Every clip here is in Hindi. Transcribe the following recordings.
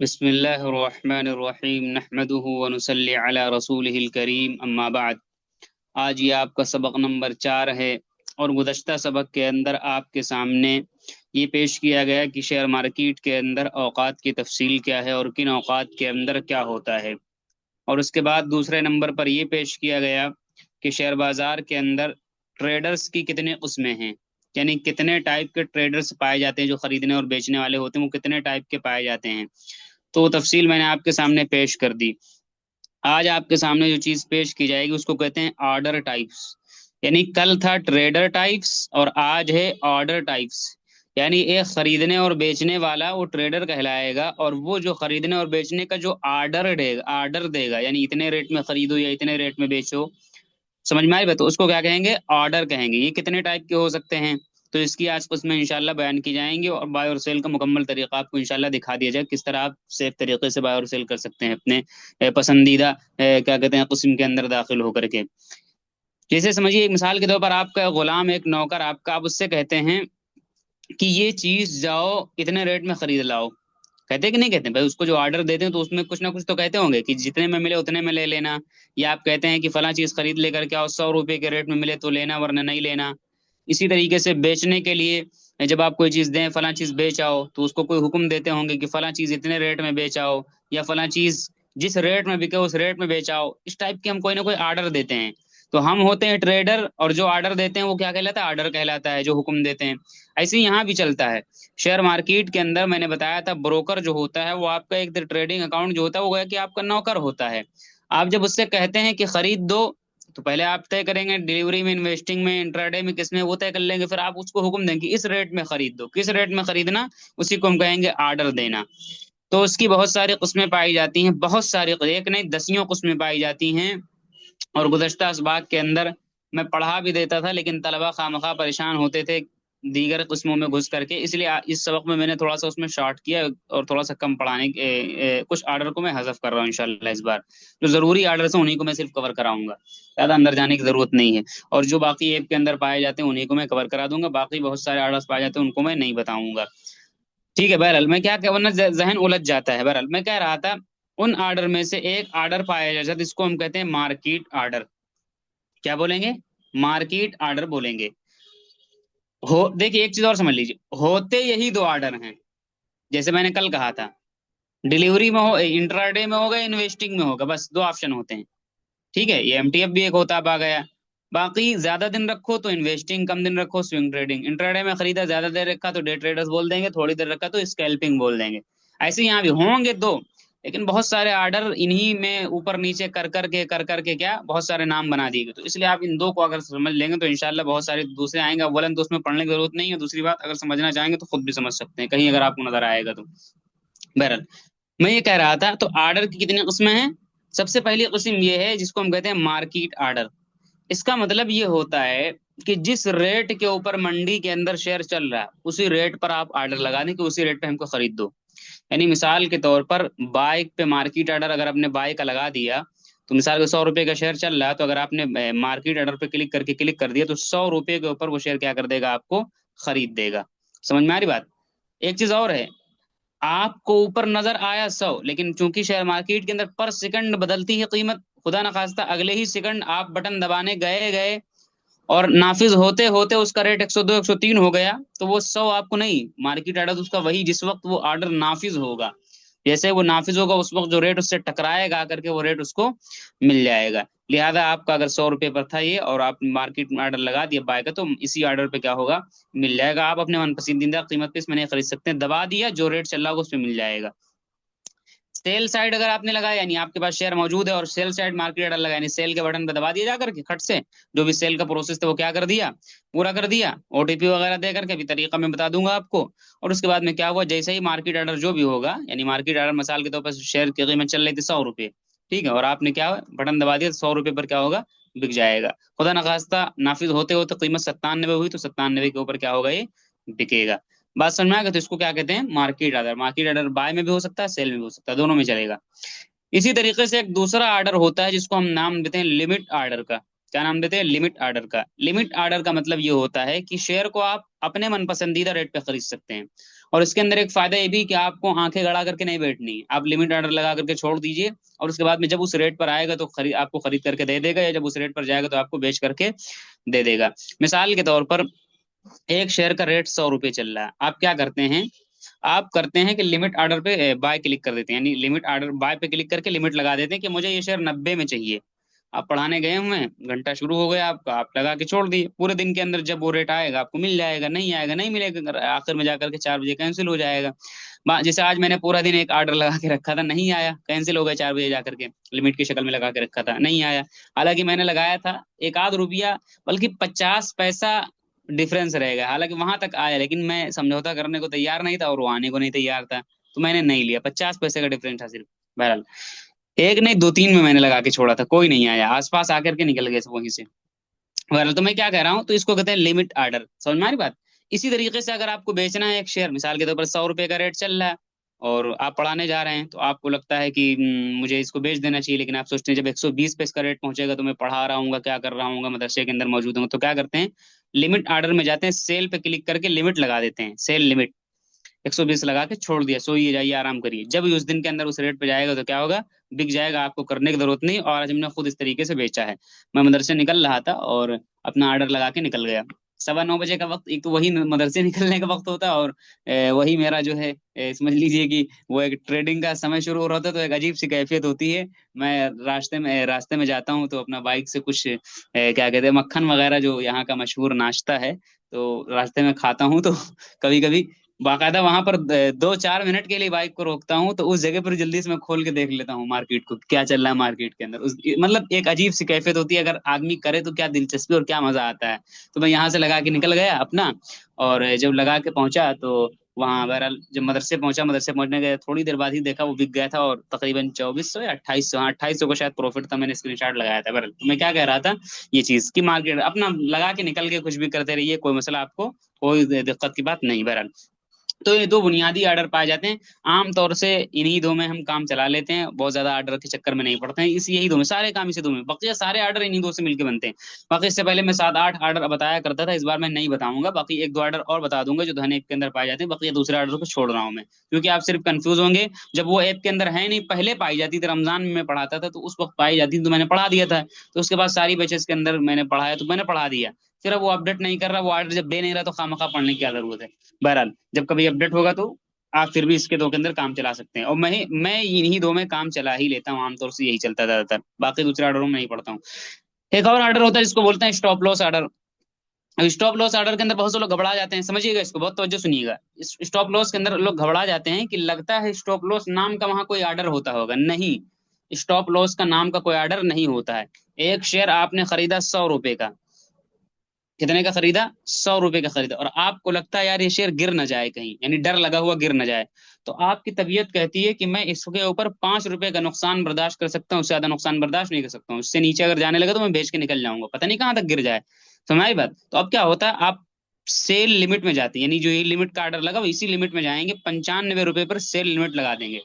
बिस्मिल्लाहिर्रहमानिर्रहीम नहमदुहु व नुसल्ली अला रसूलिहिल करीम अम्मा बाद। आज ये आपका सबक नंबर 4 है और गुज़श्ता सबक के अंदर आपके सामने ये पेश किया गया कि शेयर मार्केट के अंदर औकात की तफसील क्या है और किन औकात के अंदर क्या होता है। और उसके बाद दूसरे नंबर पर यह पेश किया गया कि शेयर बाजार के अंदर ट्रेडर्स की कितने किस्में हैं, यानी कितने टाइप के ट्रेडर्स पाए जाते हैं, जो खरीदने और बेचने वाले होते हैं वो कितने टाइप के पाए जाते हैं। तो वो तफसील मैंने आपके सामने पेश कर दी। आज आपके सामने जो चीज पेश की जाएगी उसको कहते हैं ऑर्डर टाइप्स। यानी कल था ट्रेडर टाइप्स और आज है ऑर्डर टाइप्स। यानी एक खरीदने और बेचने वाला वो ट्रेडर कहलाएगा, और वो जो खरीदने और बेचने का जो ऑर्डर देगा यानी इतने रेट में खरीदो या इतने रेट में बेचो, समझ में आई बात? तो उसको क्या कहेंगे? ऑर्डर कहेंगे। ये कितने टाइप के हो सकते हैं, तो इसकी आज उसमें इंशाल्लाह बयान की जाएंगी, और बाय और सेल का मुकम्मल तरीका आपको इंशाल्लाह दिखा दिया जाए, किस तरह आप सेफ तरीके से बाय और सेल कर सकते हैं अपने पसंदीदा क्या कहते हैं किस्म के अंदर दाखिल होकर के। जैसे समझिए, एक मिसाल के तौर पर आपका गुलाम, एक नौकर आपका, आप उससे कहते हैं कि ये चीज जाओ इतने रेट में खरीद लाओ। कहते हैं कि नहीं कहते भाई? उसको जो ऑर्डर देते हैं तो उसमें कुछ ना कुछ तो कहते होंगे कि जितने में मिले उतने में ले लेना। या आप कहते हैं कि फला चीज खरीद लेकर के आओ, 100 रुपए के रेट में मिले तो लेना वरना नहीं लेना। इसी तरीके से बेचने के लिए जब आप कोई चीज दें, फला चीज बेच आओ, तो उसको कोई हुक्म देते होंगे कि फला चीज इतने रेट में बेच आओ, या फला चीज जिस रेट में बिके उस रेट में बेच आओ। इस टाइप के हम कोई ना कोई ऑर्डर देते हैं। तो हम होते हैं ट्रेडर, और जो ऑर्डर देते हैं वो क्या कहलाता है? ऑर्डर कहलाता है, जो हुक्म देते हैं। ऐसे ही यहाँ भी चलता है। शेयर मार्केट के अंदर मैंने बताया था, ब्रोकर जो होता है वो आपका एक ट्रेडिंग अकाउंट जो होता है वो है कि आपका नौकर होता है। आप जब उससे कहते हैं कि खरीद दो, तो पहले आप तय करेंगे डिलीवरी में, इन्वेस्टिंग में, इंट्राडे में, किसमें, वो तय कर लेंगे। फिर आप उसको हुक्म देंगे इस रेट में खरीद दो। किस रेट में खरीदना, उसी को हम कहेंगे ऑर्डर देना। तो उसकी बहुत सारी किस्में पाई जाती हैं, बहुत सारी, एक नहीं दसियों किस्में पाई जाती हैं। और गुज़श्ता असबाक के अंदर मैं पढ़ा भी देता था, लेकिन तलबा खामखा परेशान होते थे दीगर किस्मों में घुस करके, इसलिए इस सबक में मैंने थोड़ा सा उसमें शॉर्ट किया और थोड़ा सा कम पढ़ाने कुछ आर्डर को मैं हज़फ कर रहा हूँ इंशाल्लाह इस बार। जो ज़रूरी आर्डर हैं उन्हीं को मैं सिर्फ कवर कराऊंगा, ज़्यादा अंदर जाने की ज़रूरत नहीं है। और जो बाकी ऐप के अंदर पाए जाते हैं उन्हीं को मैं कवर करा दूंगा, बाकी बहुत सारे आर्डर्स पाए जाते हैं उनको मैं नहीं बताऊंगा। ठीक है, बहरहाल मैं क्या वरना जहन उलझ जाता है। बहरहाल मैं कह रहा था, उन आर्डर में से एक आर्डर पाया जाता है जिसको हम कहते हैं मार्केट आर्डर। क्या बोलेंगे? मार्केट आर्डर बोलेंगे। हो देखिए, एक चीज और समझ लीजिए, होते यही दो आर्डर हैं। जैसे मैंने कल कहा था, डिलीवरी में हो, इंट्राडे में होगा, इन्वेस्टिंग में होगा, बस दो ऑप्शन होते हैं। ठीक है, ये एमटीएफ भी एक होता अब आ गया। बाकी ज्यादा दिन रखो तो इन्वेस्टिंग, कम दिन रखो स्विंग ट्रेडिंग। इंट्राडे में खरीदा, ज्यादा देर रखा तो डे ट्रेडर्स बोल देंगे, थोड़ी देर रखा तो स्कैल्पिंग बोल देंगे। ऐसे यहाँ भी होंगे दो, लेकिन बहुत सारे ऑर्डर इन्हीं में ऊपर नीचे कर करके क्या बहुत सारे नाम बना दिए गए। तो इसलिए आप इन दो को अगर समझ लेंगे तो इंशाल्लाह बहुत सारे दूसरे आएंगे। अव्वलन तो उसमें पढ़ने की जरूरत नहीं है, दूसरी बात अगर समझना चाहेंगे तो खुद भी समझ सकते हैं कहीं अगर आपको नजर आएगा तो। बहरहाल मैं ये कह रहा था, तो आर्डर की कितनी किस्में हैं? सबसे पहली किस्म ये है जिसको हम कहते हैं मार्केट आर्डर। इसका मतलब ये होता है कि जिस रेट के ऊपर मंडी के अंदर शेयर चल रहा है उसी रेट पर आप ऑर्डर लगा दें कि उसी रेट पे हमको खरीद दो। यानी मिसाल के तौर पर बाइक पे मार्केट ऑर्डर अगर आपने बाइक का लगा दिया, तो मिसाल के 100 रुपए का शेयर चल रहा है, तो अगर आपने मार्केट ऑर्डर पे क्लिक कर दिया तो 100 रुपए के ऊपर वो शेयर क्या कर देगा? आपको खरीद देगा। समझ में आ रही बात? एक चीज और है, आपको ऊपर नजर आया 100, लेकिन चूंकि शेयर मार्केट के अंदर पर सेकंड बदलती है कीमत, खुदा न खास्ता अगले ही सेकंड आप बटन दबाने गए गए और नाफिज होते होते उसका रेट 102 103 हो गया, तो वो 100 आपको नहीं, मार्केट आर्डर उसका वही जिस वक्त वो ऑर्डर नाफिज होगा, जैसे वो नाफिज होगा उस वक्त जो रेट उससे टकराएगा आकर के वो रेट उसको मिल जाएगा। लिहाजा आपका अगर 100 रुपये पर था ये और आप मार्केट में ऑर्डर लगा दिया बाय का, तो इसी ऑर्डर पे क्या होगा? मिल जाएगा। आप अपने मन पसंदीदा कीमत पे इसमें नहीं खरीद सकते, दबा दिया जो रेट चल रहा होगा उस पे मिल जाएगा। सेल साइड अगर आपने लगाया, यानी आपके पास शेयर मौजूद है और सेल साइड मार्केट ऑर्डर लगा, यानी सेल के बटन पे दबा दिया जाकर के खट से, जो भी सेल का प्रोसेस था वो क्या कर दिया? पूरा कर दिया, ओटीपी वगैरह दे करके, अभी तरीका मैं बता दूंगा आपको। और उसके बाद में क्या हुआ, जैसे ही मार्केट ऑर्डर जो भी होगा, यानी मार्केट ऑर्डर मिसाल के तौर पर शेयर की कीमत चल रही थी 100 रुपये, ठीक है, और आपने क्या बटन दबा दिया, 100 रुपये पर क्या होगा? बिक जाएगा। खुदा न खास्ता नाफिज होते होते कीमत 97 हुई तो 97 के ऊपर क्या होगा? ये बिकेगा। बात समझ में आ गई? तो इसको क्या कहते हैं? Market order. Market order by में भी हो सकता है, सेल में भी हो सकता है, दोनों में चलेगा। इसी तरीके से एक दूसरा आर्डर होता है जिसको हम नाम देते हैं लिमिट आर्डर का। क्या नाम देते हैं? लिमिट आर्डर का। लिमिट आर्डर का मतलब ये होता है कि शेयर को आप अपने मन पसंदीदा रेट पे खरीद सकते हैं, और इसके अंदर एक फायदा ये भी कि आपको आंखें गड़ा करके नहीं बैठनी है, आप लिमिट ऑर्डर लगा करके छोड़ दीजिए, और उसके बाद में जब उस रेट पर आएगा तो आपको खरीद करके दे देगा, या जब उस रेट पर जाएगा तो आपको बेच करके दे देगा। मिसाल के तौर पर एक शेयर का रेट 100 रुपये चल रहा है, आप क्या करते हैं, आप करते हैं कि लिमिट ऑर्डर पे बाय क्लिक कर देते हैं, यानी लिमिट ऑर्डर बाय पे क्लिक करके लिमिट लगा देते हैं कि मुझे ये शेयर 90 में चाहिए। आप पढ़ाने गए हुए हैं, घंटा शुरू हो गया आपका, आप लगा के छोड़ दिए, पूरे दिन के अंदर जब वो रेट आएगा आपको मिल जाएगा, नहीं आएगा नहीं मिलेगा, आखिर में जाकर के 4 बजे कैंसिल हो जाएगा। जैसे आज मैंने पूरा दिन एक ऑर्डर लगा के रखा था, नहीं आया, कैंसिल हो गया 4 बजे जाकर के, लिमिट की शक्ल में लगा के रखा था, नहीं आया। हालांकि मैंने लगाया था एक आध रुपया, बल्कि 50 पैसा डिफरेंस रहेगा, हालांकि वहां तक आया, लेकिन मैं समझौता करने को तैयार नहीं था और वो आने को नहीं तैयार था, तो मैंने नहीं लिया। 50 पैसे का डिफरेंस था सिर्फ। बहरहाल एक नहीं दो तीन में मैंने लगा के छोड़ा था, कोई नहीं आया, आसपास आकर के निकल गए सब वहीं से। बहरहाल तो मैं क्या कह रहा हूँ, तो इसको कहते हैं लिमिट ऑर्डर, समझ में आ रही बात। इसी तरीके से अगर आपको बेचना है एक शेयर, मिसाल के तौर पर 100 रुपए का रेट चल रहा है, और आप पढ़ाने जा रहे हैं, तो आपको लगता है कि मुझे इसको बेच देना चाहिए, लेकिन आप सोचते हैं जब 120 पे इसका रेट पहुंचेगा तो मैं पढ़ा रहा हूँ, क्या कर रहा हूँ, मदरसे के अंदर मौजूद हूँ, तो क्या करते हैं, लिमिट ऑर्डर में जाते हैं, सेल पे क्लिक करके लिमिट लगा देते हैं, सेल लिमिट 120 लगा के छोड़ दिया, सोइए जाइए आराम करिए, जब भी उस दिन के अंदर उस रेट पे जाएगा तो क्या होगा, बिक जाएगा, आपको करने की जरूरत नहीं। और आज हमने खुद इस तरीके से बेचा है। मैं मदरसे निकल रहा था और अपना ऑर्डर लगा के निकल गया। 9:15 का वक्त, एक तो वही मदरसे निकलने का वक्त होता है, और वही मेरा जो है, समझ लीजिए कि वो एक ट्रेडिंग का समय शुरू हो रहा था, तो एक अजीब सी कैफियत होती है। मैं रास्ते में जाता हूँ तो अपना बाइक से कुछ क्या कहते हैं, मक्खन वगैरह जो यहाँ का मशहूर नाश्ता है, तो रास्ते में खाता हूँ, तो कभी कभी बाकायदा वहां पर 2-4 मिनट के लिए बाइक को रोकता हूँ, तो उस जगह पर जल्दी से मैं खोल के देख लेता हूँ मार्केट को, क्या चल रहा है मार्केट के अंदर, मतलब एक अजीब सी कैफियत होती है, अगर आदमी करे तो क्या दिलचस्पी और क्या मजा आता है। तो मैं यहाँ से लगा के निकल गया अपना, और जब लगा के पहुंचा तो वहाँ बहरहाल जब मदरसे पहुंचा, मदरसे पहुंचने के थोड़ी देर बाद ही देखा वो बिक गया था, और तकरीबन 2400 या 2800, हाँ 2800 का शायद प्रॉफिट था, मैंने स्क्रीनशॉट लगाया था। बहरहाल तो मैं क्या कह रहा था, ये चीज की मार्केट अपना लगा के निकल के कुछ भी करते रहिए, कोई मसला आपको, कोई दिक्कत की बात नहीं। बहरहाल तो ये दो बुनियादी ऑर्डर पाए जाते हैं, आमतौर से इन्हीं दो में हम काम चला लेते हैं, बहुत ज्यादा ऑर्डर के चक्कर में नहीं पड़ते हैं, इस यही दो में सारे काम, इसी दो में, बाकी सारे ऑर्डर इन्हीं दो से मिलकर बनते हैं। बाकी इससे पहले मैं 7-8 ऑर्डर बताया करता था, इस बार मैं नहीं बताऊंगा, बाकी एक दो ऑर्डर और बता दूंगा जो धन ऐप के अंदर पाए जाते हैं, बाकी दूसरे ऑर्डर को छोड़ रहा हूँ मैं, क्योंकि आप सिर्फ कंफ्यूज होंगे। जब वो ऐप के अंदर है नहीं, पहले पाई जाती थी, रमजान में मैं पढ़ाता था तो उस वक्त पाई जाती थी, तो मैंने पढ़ा दिया था, तो उसके बाद सारी बैचेस के अंदर मैंने पढ़ाया, तो मैंने पढ़ा दिया। फिर अब वो अपडेट नहीं कर रहा, वो ऑर्डर जब दे नहीं रहा, तो खामखा पढ़ने की क्या जरूरत है। बहरहाल जब कभी अपडेट होगा तो आप फिर भी इसके दो के अंदर काम चला सकते हैं, और मैं इन्हीं दो में काम चला ही लेता हूँ, आमतौर से यही चलता है ज्यादातर, बाकी दूसरे ऑर्डरों में नहीं पढ़ता हूँ। एक और ऑर्डर होता है जिसको बोलते हैं स्टॉप लॉस ऑर्डर। अब स्टॉप लॉस ऑर्डर के अंदर बहुत से लोग घबरा जाते हैं, समझिएगा इसको, बहुत तवज्जो सुनिएगा। इस स्टॉप लॉस के अंदर लोग घबरा जाते हैं कि लगता है स्टॉप लॉस नाम का वहां कोई ऑर्डर होता होगा, नहीं, स्टॉप लॉस का नाम का कोई ऑर्डर नहीं होता है। एक शेयर आपने खरीदा 100 रुपए का, कितने का खरीदा, 100 रुपए का खरीदा, और आपको लगता है यार ये शेयर गिर ना जाए कहीं, यानी डर लगा हुआ गिर ना जाए, तो आपकी तबीयत कहती है कि मैं इसके ऊपर 5 रुपए का नुकसान बर्दाश्त कर सकता हूँ, उससे ज्यादा नुकसान बर्दाश्त नहीं कर सकता हूँ, इससे नीचे अगर जाने लगा तो मैं बेच के निकल जाऊंगा, पता नहीं कहाँ तक गिर जाए। समझ बात। तो अब क्या होता है, आप सेल लिमिट में जाते हैं, यानी जो ये लिमिट का ऑर्डर लगा वो इसी लिमिट में जाएंगे, 95 रुपए पर सेल लिमिट लगा देंगे,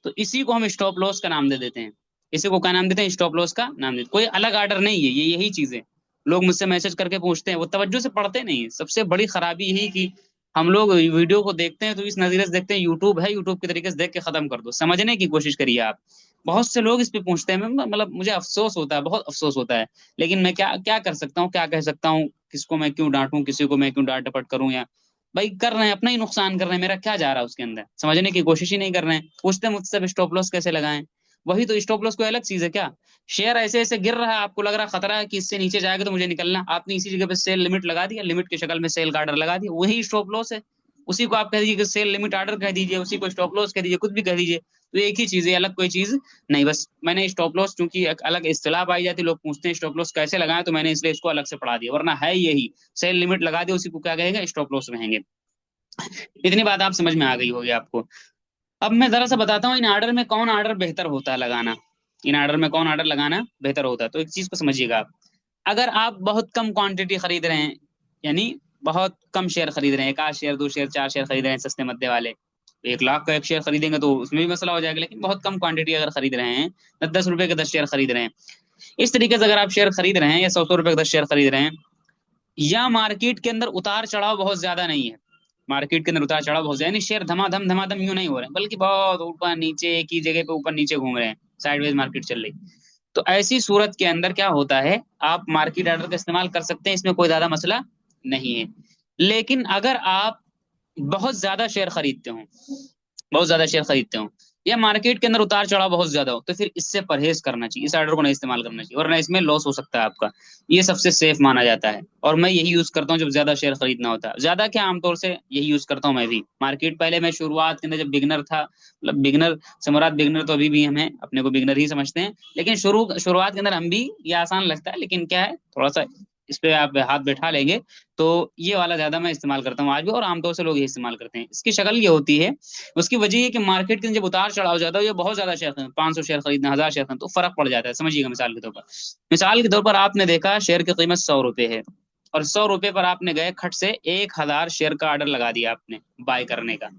तो इसी को हम स्टॉप लॉस का नाम दे देते हैं। इसी को क्या नाम देते हैं, स्टॉप लॉस का नाम देते हैं। कोई अलग ऑर्डर नहीं है, ये यही चीज है। लोग मुझसे मैसेज करके पूछते हैं, वो तवज्जो से पढ़ते नहीं है, सबसे बड़ी खराबी यही कि हम लोग वीडियो को देखते हैं तो इस नजरिए से देखते हैं, यूट्यूब है, यूट्यूब के तरीके से देख के खत्म कर दो, समझने की कोशिश करिए आप। बहुत से लोग इस पे पूछते हैं, मतलब मुझे अफसोस होता है, बहुत अफसोस होता है, लेकिन मैं क्या क्या कर सकता हूँ, क्या कह सकता हूँ, किसको मैं क्यों डांटूं, किसी को मैं क्यों डांट डपट करूं, या भाई कर रहे हैं अपना ही नुकसान कर रहे हैं, मेरा क्या जा रहा है उसके अंदर, समझने की कोशिश ही नहीं कर रहे हैं, पूछते हैं मुझसे स्टॉप लॉस कैसे लगाएं। वही तो, स्टॉप लॉस कोई अलग चीज है क्या। शेयर ऐसे ऐसे गिर रहा है, आपको लग रहा है खतरा है कि इससे नीचे जाएगा तो मुझे निकलना, आपने इसी जगह पे सेल लिमिट लगा दिया, लिमिट की शक्ल में सेल का ऑर्डर लगा दिया, वही स्टॉप लॉस है। उसी को आप कह दीजिए कि सेल लिमिट ऑर्डर कह दीजिए, उसी को स्टॉप लॉस कह दीजिए, कुछ भी कह दीजिए, तो एक ही चीज है, अलग कोई चीज नहीं। बस मैंने स्टॉप लॉस, चूंकि एक अलग इस्तेलाह पाई जाती है, लोग पूछते हैं स्टॉप लॉस कैसे लगाएं, तो मैंने इसलिए इसको अलग से पढ़ा दिया, वरना है यही, सेल लिमिट लगा दिया, उसी को क्या कहेगा, स्टॉप लॉस कहेंगे। इतनी बात आप समझ में आ गई होगी आपको। अब मैं जरा सा बताता हूँ इन ऑर्डर में कौन ऑर्डर बेहतर होता है लगाना, इन ऑर्डर में कौन ऑर्डर लगाना बेहतर होता है। तो एक चीज को समझिएगा आप, अगर आप बहुत कम क्वांटिटी खरीद रहे हैं, यानी बहुत कम शेयर खरीद रहे हैं, एक आध शेयर, दो शेयर, चार शेयर खरीद रहे हैं सस्ते मध्य वाले, 1 लाख का एक शेयर खरीदेंगे तो उसमें भी मसला हो जाएगा, लेकिन बहुत कम क्वांटिटी अगर खरीद रहे हैं, 10-10 रुपए के 10 शेयर खरीद रहे हैं, इस तरीके से अगर आप शेयर खरीद रहे हैं, या 100-100 रुपए के 10 शेयर खरीद रहे हैं, या मार्केट के अंदर उतार चढ़ाव बहुत ज्यादा नहीं है, मार्केट के अंदर उतार चढ़ाव बहुत ज्यादा, यानी शेयर धमाधम यूं नहीं हो रहे हैं, बल्कि बहुत ऊपर नीचे एक ही जगह पे ऊपर नीचे घूम रहे हैं, साइडवेज मार्केट चल रही। तो ऐसी सूरत के अंदर क्या होता है, आप मार्केट आर्डर का इस्तेमाल कर सकते हैं, इसमें कोई ज्यादा मसला नहीं है। लेकिन अगर आप बहुत ज्यादा शेयर खरीदते हो, बहुत ज्यादा शेयर खरीदते हो, या मार्केट के अंदर उतार चढ़ाव बहुत ज्यादा हो, तो फिर इससे परहेज करना चाहिए, इस ऑर्डर को नहीं इस्तेमाल करना चाहिए, वरना इसमें लॉस हो सकता है आपका। ये सबसे सेफ माना जाता है, और मैं यही यूज करता हूँ जब ज्यादा शेयर खरीदना होता है। ज्यादा क्या, आमतौर से यही यूज करता हूँ मैं भी। मार्केट पहले मैं शुरुआत के अंदर जब बिगनर था, मतलब बिगनर से मुराद बिगनर तो अभी भी हमें अपने को बिगनर ही समझते हैं, लेकिन शुरुआत के अंदर हम भी, ये आसान लगता है, लेकिन क्या है, थोड़ा सा इस पे आप हाथ बैठा लेंगे तो ये वाला ज्यादा मैं इस्तेमाल करता हूँ आज भी, और आमतौर से लोग ये इस्तेमाल करते हैं। इसकी शक्ल ये होती है, उसकी वजह ये कि मार्केट के अंदर जब उतार चढ़ाव जाता है, ये बहुत ज्यादा शेयर खरीदना, 500 शेयर खरीदना, 1000 शेयर खरीदना, तो फर्क पड़ जाता है। समझिएगा, मिसाल के तौर पर आपने देखा शेयर की कीमत 100 रुपए है, और 100 रुपए पर आपने गए खट से 1000 शेयर का ऑर्डर लगा दिया आपने बाय करने का।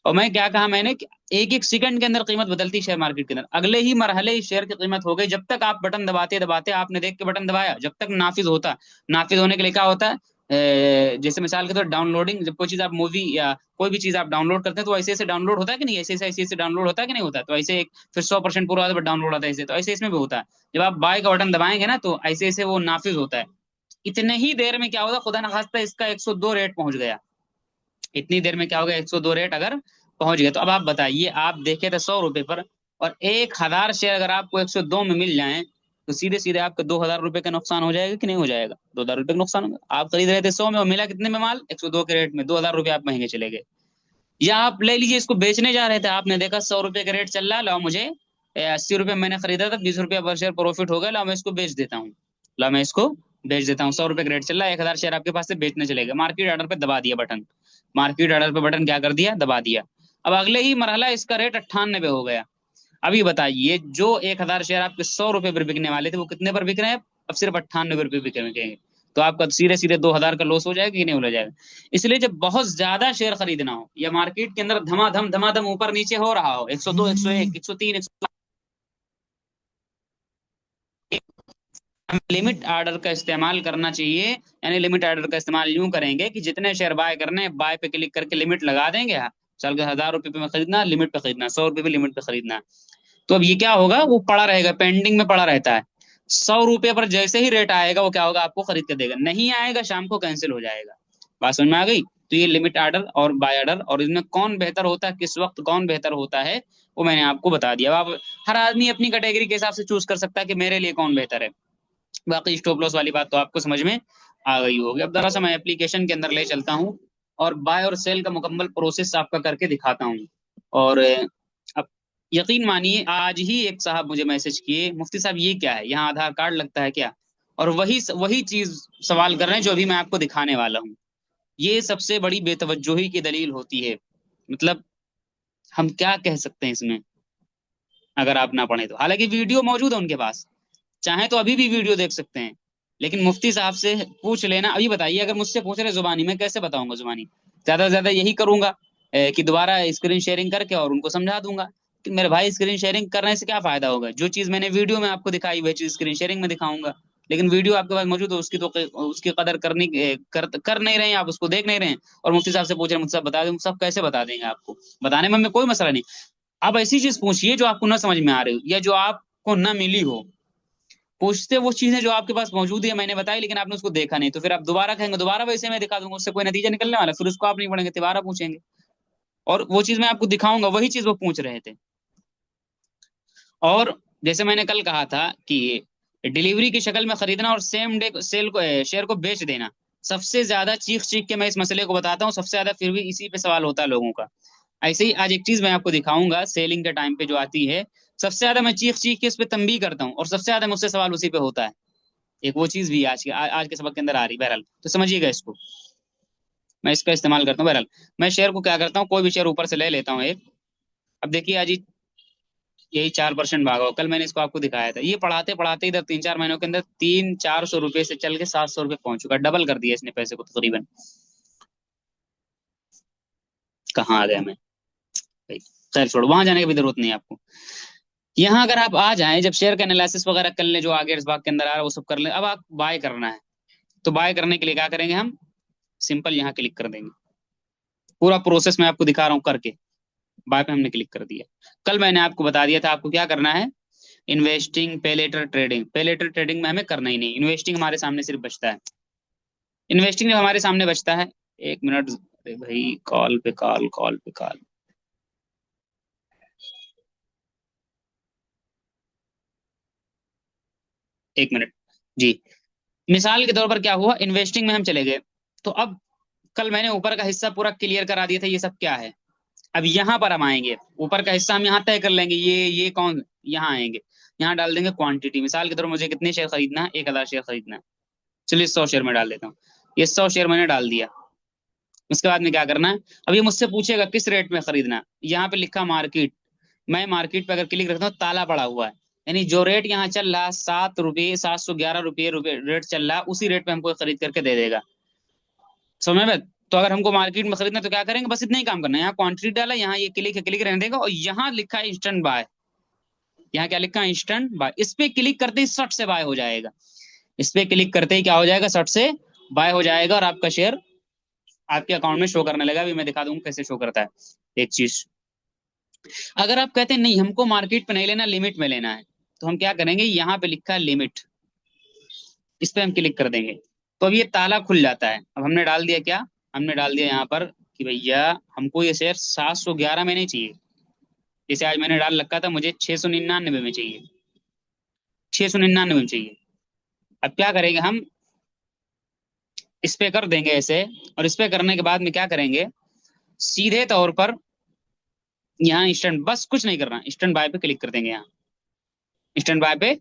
और मैं क्या कहा मैंने कि एक एक सेकंड के अंदर कीमत बदलती शेयर मार्केट के अंदर, अगले ही मरहले इस शेयर की कीमत हो गई, जब तक आप बटन दबाते दबाते, आपने देख के बटन दबाया, जब तक नाफिज होता। नाफिज होने के लिए क्या होता है, जैसे मिसाल के तौर डाउनलोडिंग, जब कोई चीज आप मूवी या कोई भी चीज आप डाउनलोड करते हैं, तो ऐसे ऐसे डाउनलोड होता है कि नहीं, ऐसे ऐसे डाउनलोड होता है कि नहीं होता, तो ऐसे एक फिर 100% पूरा होता है, डाउनलोड आता है ऐसे, तो ऐसे इसमें भी होता है। जब आप बाय का बटन दबाएंगे ना, तो ऐसे ऐसे वो नाफिज होता है। इतने ही देर में क्या होगा, खुदा न खास्ता इसका 102 रेट पहुंच गया। इतनी देर में क्या होगा, 102 रेट अगर पहुंच गए, तो अब आप बताइए, आप देखे थे 100 रुपए पर, और 1000 शेयर अगर आपको 102 में मिल जाए, तो सीधे सीधे आपका 2000 रुपए का नुकसान हो जाएगा कि नहीं हो जाएगा? 2000 रुपए का नुकसान होगा। आप खरीद रहे थे 100 में, और मिला कितने में माल, 102 के रेट में, 2000 रुपए आप महंगे चले गए। या आप ले लीजिए, इसको बेचने जा रहे थे, आपने देखा 100 रुपए का रेट चल रहा है, लाओ मुझे 80 रुपए मैंने खरीदा था, 20 रुपया पर शेयर प्रॉफिट हो गया, लाओ मैं इसको बेच देता हूँ। लाओ मैं इसको बेच देता हूँ, 100 रुपए का रेट चल रहा है, 1000 शेयर आपके पास से बेचने चलेगा, मार्केट ऑर्डर पे दबा दिया बटन। मार्केट ऑर्डर पे बटन क्या कर दिया, दबा दिया। अब अगले ही मरहला इसका रेट 98 हो गया। अभी बताइए, जो 1000 शेयर आपके 100 रुपए पर बिकने वाले थे, वो कितने पर बिक रहे हैं अब? सिर्फ 98 रुपए बिकेंगे। तो आपका सीधे सीधे 2000 का लॉस हो जाएगा कि नहीं हो जाएगा? इसलिए जब बहुत ज्यादा शेयर खरीदना हो, या मार्केट के अंदर धमाधम ऊपर नीचे हो रहा हो, 102 101 103 लिमिट ऑर्डर का इस्तेमाल करना चाहिए। यानी लिमिट ऑर्डर का इस्तेमाल यूं करेंगे कि जितने शेयर बाय करने हैं, बाय पे क्लिक करके लिमिट लगा देंगे। चल के 1000 रुपए पे खरीदना, लिमिट पे खरीदना, 100 रुपए पे लिमिट पे खरीदना। तो अब ये क्या होगा, वो पड़ा रहेगा, पेंडिंग में पड़ा रहता है। 100 रुपए पर जैसे ही रेट आएगा, वो क्या होगा, आपको खरीद के देगा, नहीं आएगा शाम को कैंसिल हो जाएगा। बात समझ में आ गई? तो ये लिमिट ऑर्डर और बाय ऑर्डर, और इसमें कौन बेहतर होता है, किस वक्त कौन बेहतर होता है, वो मैंने आपको बता दिया। अब आप, हर आदमी अपनी कैटेगरी के हिसाब से चूज कर सकता है कि मेरे लिए कौन बेहतर है। बाकी स्टॉप लॉस वाली बात तो आपको समझ में आ गई होगी। अब जरा सा मैं एप्लीकेशन के अंदर ले चलता हूँ, और बाय और सेल का मुकम्मल प्रोसेस आपका करके दिखाता हूँ। और अब यकीन मानिए, आज ही एक साहब मुझे मैसेज किए, मुफ्ती साहब ये क्या है, यहाँ आधार कार्ड लगता है क्या? और वही वही चीज सवाल कर रहे हैं जो अभी मैं आपको दिखाने वाला हूँ। ये सबसे बड़ी बेतवज्जोही की दलील होती है। मतलब हम क्या कह सकते हैं इसमें, अगर आप ना पढ़े तो। हालांकि वीडियो मौजूद है उनके पास, चाहे तो अभी भी वीडियो देख सकते हैं, लेकिन मुफ्ती साहब से पूछ लेना। अभी बताइए, अगर मुझसे पूछ रहे जुबानी, मैं कैसे बताऊंगा जुबानी? ज्यादा से ज्यादा यही करूंगा कि दोबारा स्क्रीन शेयरिंग करके और उनको समझा दूंगा कि मेरे भाई, स्क्रीन शेयरिंग करने से क्या फायदा होगा, जो चीज मैंने वीडियो में आपको दिखाई वही चीज स्क्रीन शेयरिंग में दिखाऊंगा। लेकिन वीडियो आपके पास मौजूद है, उसकी तो उसकी कदर करनी कर नहीं रहे हैं आप, उसको देख नहीं रहे हैं, और मुफ्ती साहब से पूछ रहे हैं, मुफ्ती साहब बता दें, मुफ्ती साहब कैसे बता देंगे आपको? बताने में हमें कोई मसला नहीं। आप ऐसी चीज पूछिए जो आपको ना समझ में आ रही हो, या जो आपको ना मिली हो। पूछते वो चीजें जो आपके पास मौजूद है, मैंने बताई, लेकिन आपने उसको देखा नहीं, तो फिर आप दोबारा कहेंगे, दोबारा वैसे मैं दिखा दूंगा, उससे कोई नतीजा निकलने वाला, फिर उसको आप नहीं पढ़ेंगे, दोबारा पूछेंगे, और वो चीज मैं आपको दिखाऊंगा, वही चीज वो पूछ रहे थे। और जैसे मैंने कल कहा था कि डिलीवरी की शक्ल में खरीदना और सेम डे सेल को शेयर को बेच देना, सबसे ज्यादा चीख चीख के मैं इस मसले को बताता हूँ, सबसे ज्यादा फिर भी इसी पे सवाल होता है लोगों का। ऐसे ही आज एक चीज मैं आपको दिखाऊंगा, सेलिंग के टाइम पे जो आती है, सबसे ज्यादा मैं चीख चीख के इस पे तंबीह करता हूँ, और सबसे ज्यादा मुझसे सवाल उसी पे होता है। एक वो चीज भी आज के सबक के अंदर आ रही, बहरहाल तो समझिएगा इसको। मैं इसका इस्तेमाल करता हूँ बहरहाल। मैं शेयर को क्या करता हूँ, कोई भी शेयर ऊपर से ले लेता हूँ एक। अब देखिए, आज यही 4% भागा हो, कल मैंने इसको आपको दिखाया था, ये पढ़ाते पढ़ाते इधर 3-4 महीनों के अंदर 300-400 रुपए से चल के 700 रुपए पहुंच चुका, डबल कर दिया इसने पैसे को तकरीबन। कहाँ आ गया मैं भाई? खैर छोड़ो, वहां जाने की भी जरूरत नहीं है आपको। यहाँ अगर आप आ जाएं, जब शेयर का एनालिसिस वगैरह कर लें, जो आगे इस भाग के अंदर आ रहा है वो सब कर लें, अब आप बाय करना है। तो बाय करने के लिए क्या करेंगे हम? सिंपल यहाँ क्लिक कर देंगे। पूरा प्रोसेस मैं आपको दिखा रहा हूँ करके। बाय पे हमने क्लिक कर दिया। कल मैंने आपको बता दिया था आपको क्या करना है, इन्वेस्टिंग, पे लेटर ट्रेडिंग। पे लेटर ट्रेडिंग में हमें करना ही नहीं, इन्वेस्टिंग हमारे सामने सिर्फ बचता है। इन्वेस्टिंग जब हमारे सामने बचता है, 1 मिनट, अरे भाई कॉल पे कॉल, कॉल पे कॉल, 1 मिनट जी। मिसाल के तौर पर क्या हुआ, इन्वेस्टिंग में हम चले गए, तो अब कल मैंने ऊपर का हिस्सा पूरा क्लियर करा दिया था ये सब क्या है। अब यहाँ पर हम आएंगे, ऊपर का हिस्सा हम यहाँ तय कर लेंगे, ये कौन, यहाँ आएंगे, यहाँ डाल देंगे क्वांटिटी। मिसाल के तौर पर मुझे कितने शेयर खरीदना है, 1,000 शेयर खरीदना है। चलिए 100 शेयर में डाल देता हूँ। ये 100 शेयर मैंने डाल दिया। उसके बाद में क्या करना है, अब ये मुझसे पूछेगा किस रेट में खरीदना है। यहाँ पे लिखा मार्केट, मैं मार्केट पे अगर क्लिक रखता हूँ ताला पड़ा हुआ है, यानी जो रेट यहाँ चल रहा है 7 रुपये, 711 रुपये रेट चल रहा है, उसी रेट पे हमको खरीद करके दे देगा। समझ में? तो अगर हमको मार्केट में खरीदना है तो क्या करेंगे, बस इतना ही काम करना है, यहाँ क्वांटिटी डाला, यहाँ ये क्लिक है, क्लिक रहने देगा, और यहाँ लिखा है इंस्टेंट बाय। यहाँ क्या लिखा है, इंस्टेंट बाय। इस पे क्लिक करते ही सट से बाय हो जाएगा। इस पे क्लिक करते ही क्या हो जाएगा, सट से बाय हो जाएगा, और आपका शेयर आपके अकाउंट में शो करने लगा। अभी मैं दिखा दूंगा कैसे शो करता है एक चीज। अगर आप कहते हैं नहीं हमको मार्केट पे नहीं लेना, लिमिट में लेना है, तो हम क्या करेंगे, यहाँ पे लिखा है लिमिट, इस पे हम क्लिक कर देंगे, तो अब ये ताला खुल जाता है। अब हमने डाल दिया क्या, हमने डाल दिया यहाँ पर कि भैया हमको ये शेयर 711 में नहीं चाहिए, जैसे आज मैंने डाल रखा था मुझे 699 में चाहिए, 699 में चाहिए। अब क्या करेंगे हम, इस पे कर देंगे ऐसे, और इस पे करने के बाद में क्या करेंगे, सीधे तौर पर यहाँ इंस्टेंट, बस कुछ नहीं करना, इंस्टेंट बाय पे क्लिक कर देंगे। यहाँ इंस्टेंट बाय पे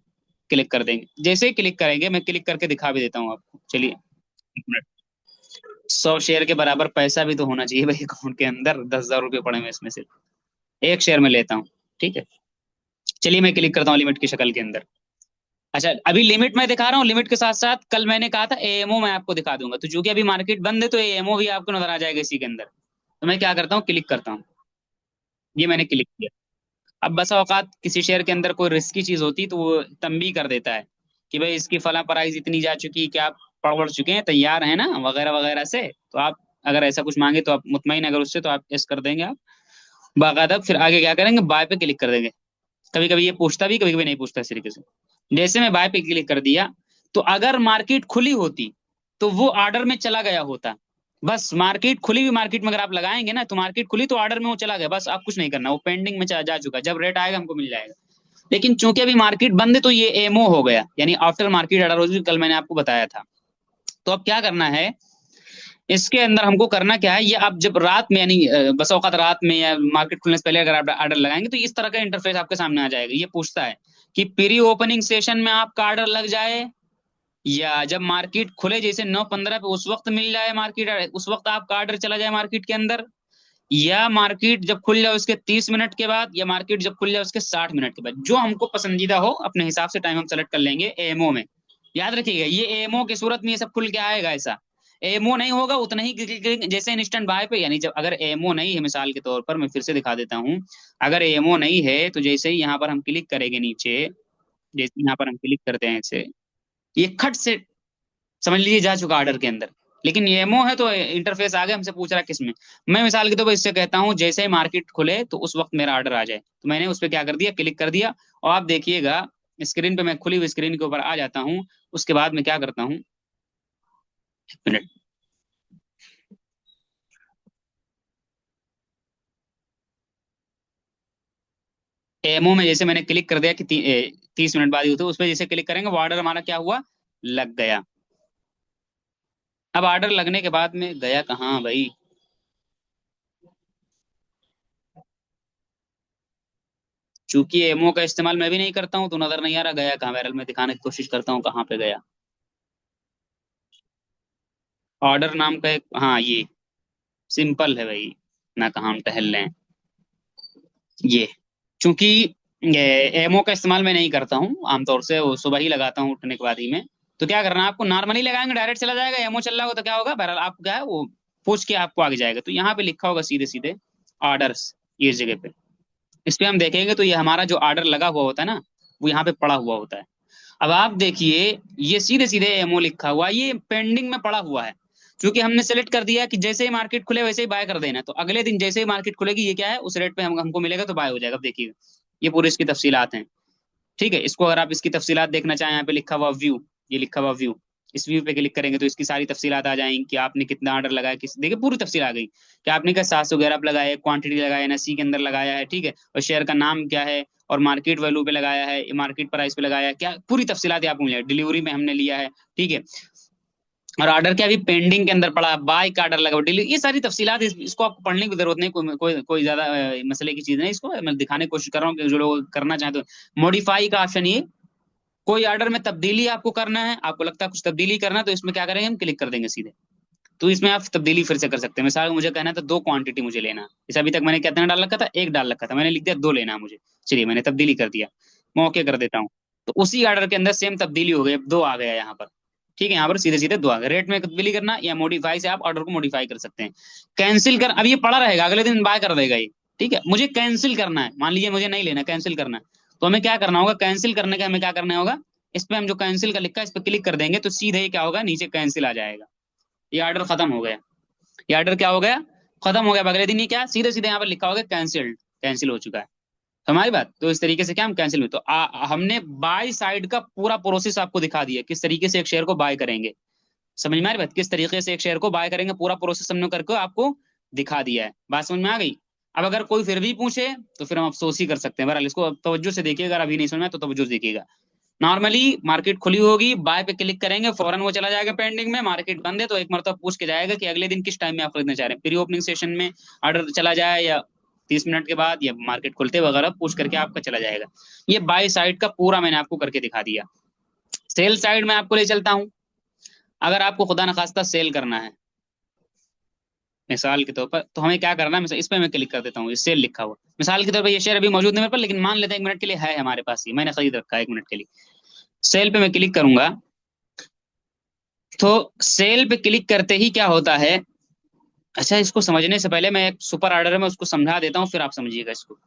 क्लिक कर देंगे। जैसे ही क्लिक करेंगे, मैं क्लिक करके दिखा भी देता हूँ आपको, चलिए 1 मिनट। 100 शेयर के बराबर पैसा भी तो होना चाहिए भाई अकाउंट के अंदर, 10,000 रुपये पड़े हुए इसमें, सिर्फ एक शेयर में लेता हूँ, ठीक है। चलिए मैं क्लिक करता हूँ लिमिट की शक्ल के अंदर। अच्छा अभी लिमिट मैं दिखा रहा हूँ, लिमिट के साथ साथ कल मैंने कहा था एएमओ मैं आपको दिखा दूंगा, तो चूंकि अभी मार्केट बंद है तो एएमओ भी आपको नजर आ जाएगा इसी के अंदर। तो मैं क्या करता हूँ, क्लिक करता हूँ, ये मैंने क्लिक किया। अब बसा औकात किसी शेयर के अंदर कोई रिस्की चीज होती तो वो तंबी कर देता है कि भाई इसकी फला प्राइस इतनी जा चुकी, क्या आप पड़ चुके हैं, तैयार है ना, वगैरह वगैरह से। तो आप अगर ऐसा कुछ मांगे तो आप मुतमईन, अगर उससे तो आप यस कर देंगे आप बाकायदा। फिर आगे क्या करेंगे, बाय पे क्लिक कर देंगे। कभी कभी ये पूछता भी, कभी कभी नहीं पूछता इस तरीके से। जैसे मैं बाय पे क्लिक कर दिया, तो अगर मार्केट खुली होती तो वो ऑर्डर में चला गया होता। बस मार्केट खुली हुई, मार्केट में अगर आप लगाएंगे ना, तो मार्केट खुली तो ऑर्डर में वो चला गया, बस आप कुछ नहीं करना, वो पेंडिंग में जा चुका, जब रेट आएगा हमको मिल जाएगा। लेकिन चूंकि अभी मार्केट बंद है तो ये एमओ हो गया, यानी आफ्टर मार्केट ऑर्डर हो गई, कल मैंने आपको बताया था। तो अब क्या करना है, इसके अंदर हमको करना क्या है, ये आप जब रात में, यानी बस औकात रात में या मार्केट खुलने से पहले अगर आप ऑर्डर लगाएंगे तो इस तरह का इंटरफेस आपके सामने आ जाएगा। ये पूछता है कि प्री ओपनिंग सेशन में आपका ऑर्डर लग जाए, या जब मार्केट खुले जैसे 9:15 पे उस वक्त मिल जाए मार्केट, उस वक्त आपका ऑर्डर चला जाए मार्केट के अंदर, या मार्केट जब खुल जाए उसके 30 मिनट के बाद, या मार्केट जब खुल जाए उसके 60 मिनट के बाद, जो हमको पसंदीदा हो अपने हिसाब से टाइम हम सेलेक्ट कर लेंगे एएमओ में। याद रखिएगा ये एएमओ की सूरत में ये सब खुल के आएगा, ऐसा एएमओ नहीं होगा उतना ही जैसे इंस्टेंट बाय पे, यानी जब अगर एएमओ नहीं है, मिसाल के तौर पर मैं फिर से दिखा देता हूँ, अगर एएमओ नहीं है तो जैसे ही यहाँ पर हम क्लिक करेंगे नीचे, जैसे यहाँ पर हम क्लिक करते हैं ऐसे, ये खट से समझ लीजिए जा चुका ऑर्डर के अंदर। लेकिन ईएमओ है तो इंटरफेस आ गया, हमसे पूछ रहा है किस में। मैं मिसाल के तौर पर इससे कहता हूँ जैसे ही मार्केट खुले तो उस वक्त मेरा ऑर्डर आ जाए, तो मैंने उस पर क्या कर दिया, क्लिक कर दिया। और आप देखिएगा स्क्रीन पे, मैं खुली हुई स्क्रीन के ऊपर आ जाता हूँ। उसके बाद में क्या करता हूँ, 1 मिनट, एमओ में जैसे मैंने क्लिक कर दिया कि 30 मिनट बाद ही होता है, उस पर जैसे क्लिक करेंगे वो ऑर्डर हमारा क्या हुआ, लग गया। अब ऑर्डर लगने के बाद में गया कहाँ भाई, चूंकि एमओ का इस्तेमाल मैं भी नहीं करता हूँ तो नजर नहीं आ रहा गया कहाँ, बैरल में दिखाने की कोशिश करता हूँ कहाँ पे गया। ऑर्डर नाम का एक, हाँ ये सिंपल है भाई, ना कहाँ हम टहल लें, ये चूंकि एमओ का इस्तेमाल मैं नहीं करता हूँ आमतौर से, वो सुबह ही लगाता हूँ उठने के बाद ही में। तो क्या करना है आपको, नॉर्मली लगाएंगे डायरेक्ट चला जाएगा, एमओ चल रहा होगा तो क्या होगा, बहरहाल आपको क्या है वो पूछ के आपको आगे जाएगा। तो यहाँ पे लिखा होगा सीधे सीधे ऑर्डर्स, ये इस जगह पे, इस पे हम देखेंगे तो ये हमारा जो ऑर्डर लगा हुआ होता है ना, वो यहाँ पे पड़ा हुआ होता है। अब आप देखिए ये सीधे सीधे एमओ लिखा हुआ है, ये पेंडिंग में पड़ा हुआ है। क्योंकि हमने सेलेक्ट कर दिया कि जैसे ही मार्केट खुले वैसे ही बाय कर देना, तो अगले दिन जैसे ही मार्केट खुलेगी ये क्या है उस रेट पे हमको मिलेगा तो बाय हो जाएगा। अब देखिएगा ये पूरी इसकी तफसीलात हैं। ठीक है, इसको अगर आप इसकी तफसीलात देखना चाहें, यहाँ पे लिखा हुआ व्यू, ये लिखा हुआ व्यू, इस व्यू पे क्लिक करेंगे तो इसकी सारी तफसीलात आ जाएंगी कि आपने कितना ऑर्डर लगाया, किस देखिए पूरी तफसील आ गई कि आपने क्या 711 पे लगाया है, क्वांटिटी लगाया है, एनएससी के अंदर लगाया है, ठीक है, और शेयर का नाम क्या है, और मार्केट वैल्यू पे लगाया है, मार्केट प्राइस पे लगाया है, क्या पूरी तफसीलात आपको मिल जाएगी। डिलीवरी में हमने लिया है, ठीक है, और ऑर्डर क्या अभी पेंडिंग के अंदर पड़ा है, बाय का ऑर्डर लगा, डिलीवरी, ये सारी तफसीलात इसको आपको पढ़ने की जरूरत नहीं, कोई ज्यादा मसले की चीज नहीं। इसको मैं दिखाने की कोशिश कर रहा हूँ कि जो लोग करना चाहें तो मॉडिफाई का ऑप्शन, ये कोई ऑर्डर में तब्दीली आपको करना है, आपको लगता है कुछ तब्दीली करना है, तो इसमें क्या करेंगे हम क्लिक कर देंगे सीधे, तो इसमें आप तब्दीली फिर से कर सकते हैं। मिसाल मुझे कहना था 2 क्वांटिटी मुझे लेना, इसे अभी तक मैंने कितना डाल रखा था, 1 डाल रखा था, मैंने लिख दिया 2 लेना है मुझे, चलिए मैंने तब्दीली कर दिया, मैं ओके कर देता हूँ, तो उसी ऑर्डर के अंदर सेम तब्दीली हो गई, अब 2 आ गया यहाँ पर। ठीक है, यहाँ पर सीधे सीधे 2 आ गए। रेट में तब्दीली करना या मॉडिफाई से आप ऑर्डर को मॉडिफाई कर सकते हैं। कैंसिल कर, अब ये पड़ा रहेगा, अगले दिन बाय कर देगा ये, ठीक है, मुझे कैंसिल करना है, मान लीजिए मुझे नहीं लेना, कैंसिल करना है, तो हमें क्या करना होगा, कैंसिल करने का हमें क्या करना होगा, इस पे हम जो कैंसिल का लिखा है इस पे क्लिक कर देंगे तो सीधे ही क्या होगा, नीचे कैंसिल आ जाएगा, ये ऑर्डर खत्म हो गया, ये ऑर्डर क्या हो गया, खत्म हो गया। अगले दिन ही क्या सीधे सीधे यहाँ पर लिखा होगा कैंसिल्ड, कैंसिल हो चुका है। तो हमारी बात, तो इस तरीके से क्या हम कैंसिल हुए, तो हमने बाय साइड का पूरा प्रोसेस आपको दिखा दिया, किस तरीके से एक शेयर को बाय करेंगे, समझ में आ रही बात, किस तरीके से एक शेयर को बाय करेंगे, पूरा प्रोसेस हमने करके आपको दिखा दिया है। बात समझ में आ गई। अब अगर कोई फिर भी पूछे तो फिर हम अफसोस ही कर सकते हैं। बहरहाल इसको तवज्जो से देखिएगा, अगर अभी नहीं समझ में आया तो तवज्जो से देखिएगा। नॉर्मली मार्केट खुली होगी, बाय पे क्लिक करेंगे, फौरन वो चला जाएगा पेंडिंग में, मार्केट बंद है तो एक मरतबा पूछ के जाएगा कि अगले दिन किस टाइम में आप खरीदना चाह रहे हैं, प्री ओपनिंग सेशन में ऑर्डर चला जाए या 30 मिनट के बाद या मार्केट खुलते वगैरह पूछ करके आपका चला जाएगा। ये बाय साइड का पूरा मैंने आपको करके दिखा दिया। सेल साइड में आपको ले चलता हूं। अगर आपको खुदा न खास्ता सेल करना है मिसाल के तौर पर, तो हमें क्या करना है, इस पे मैं क्लिक कर देता हूँ, ये सेल लिखा हुआ, मिसाल के तौर पर ये शेयर अभी मौजूद नहीं मेरे पर, लेकिन मान लेते हैं 1 मिनट के लिए है हमारे पास, ये मैंने खरीद रखा है 1 मिनट के लिए। सेल पे मैं क्लिक करूंगा, तो सेल पे क्लिक करते ही क्या होता है, अच्छा इसको समझने से पहले मैं एक सुपर ऑर्डर में उसको समझा देता हूँ, फिर आप समझिएगा इसको।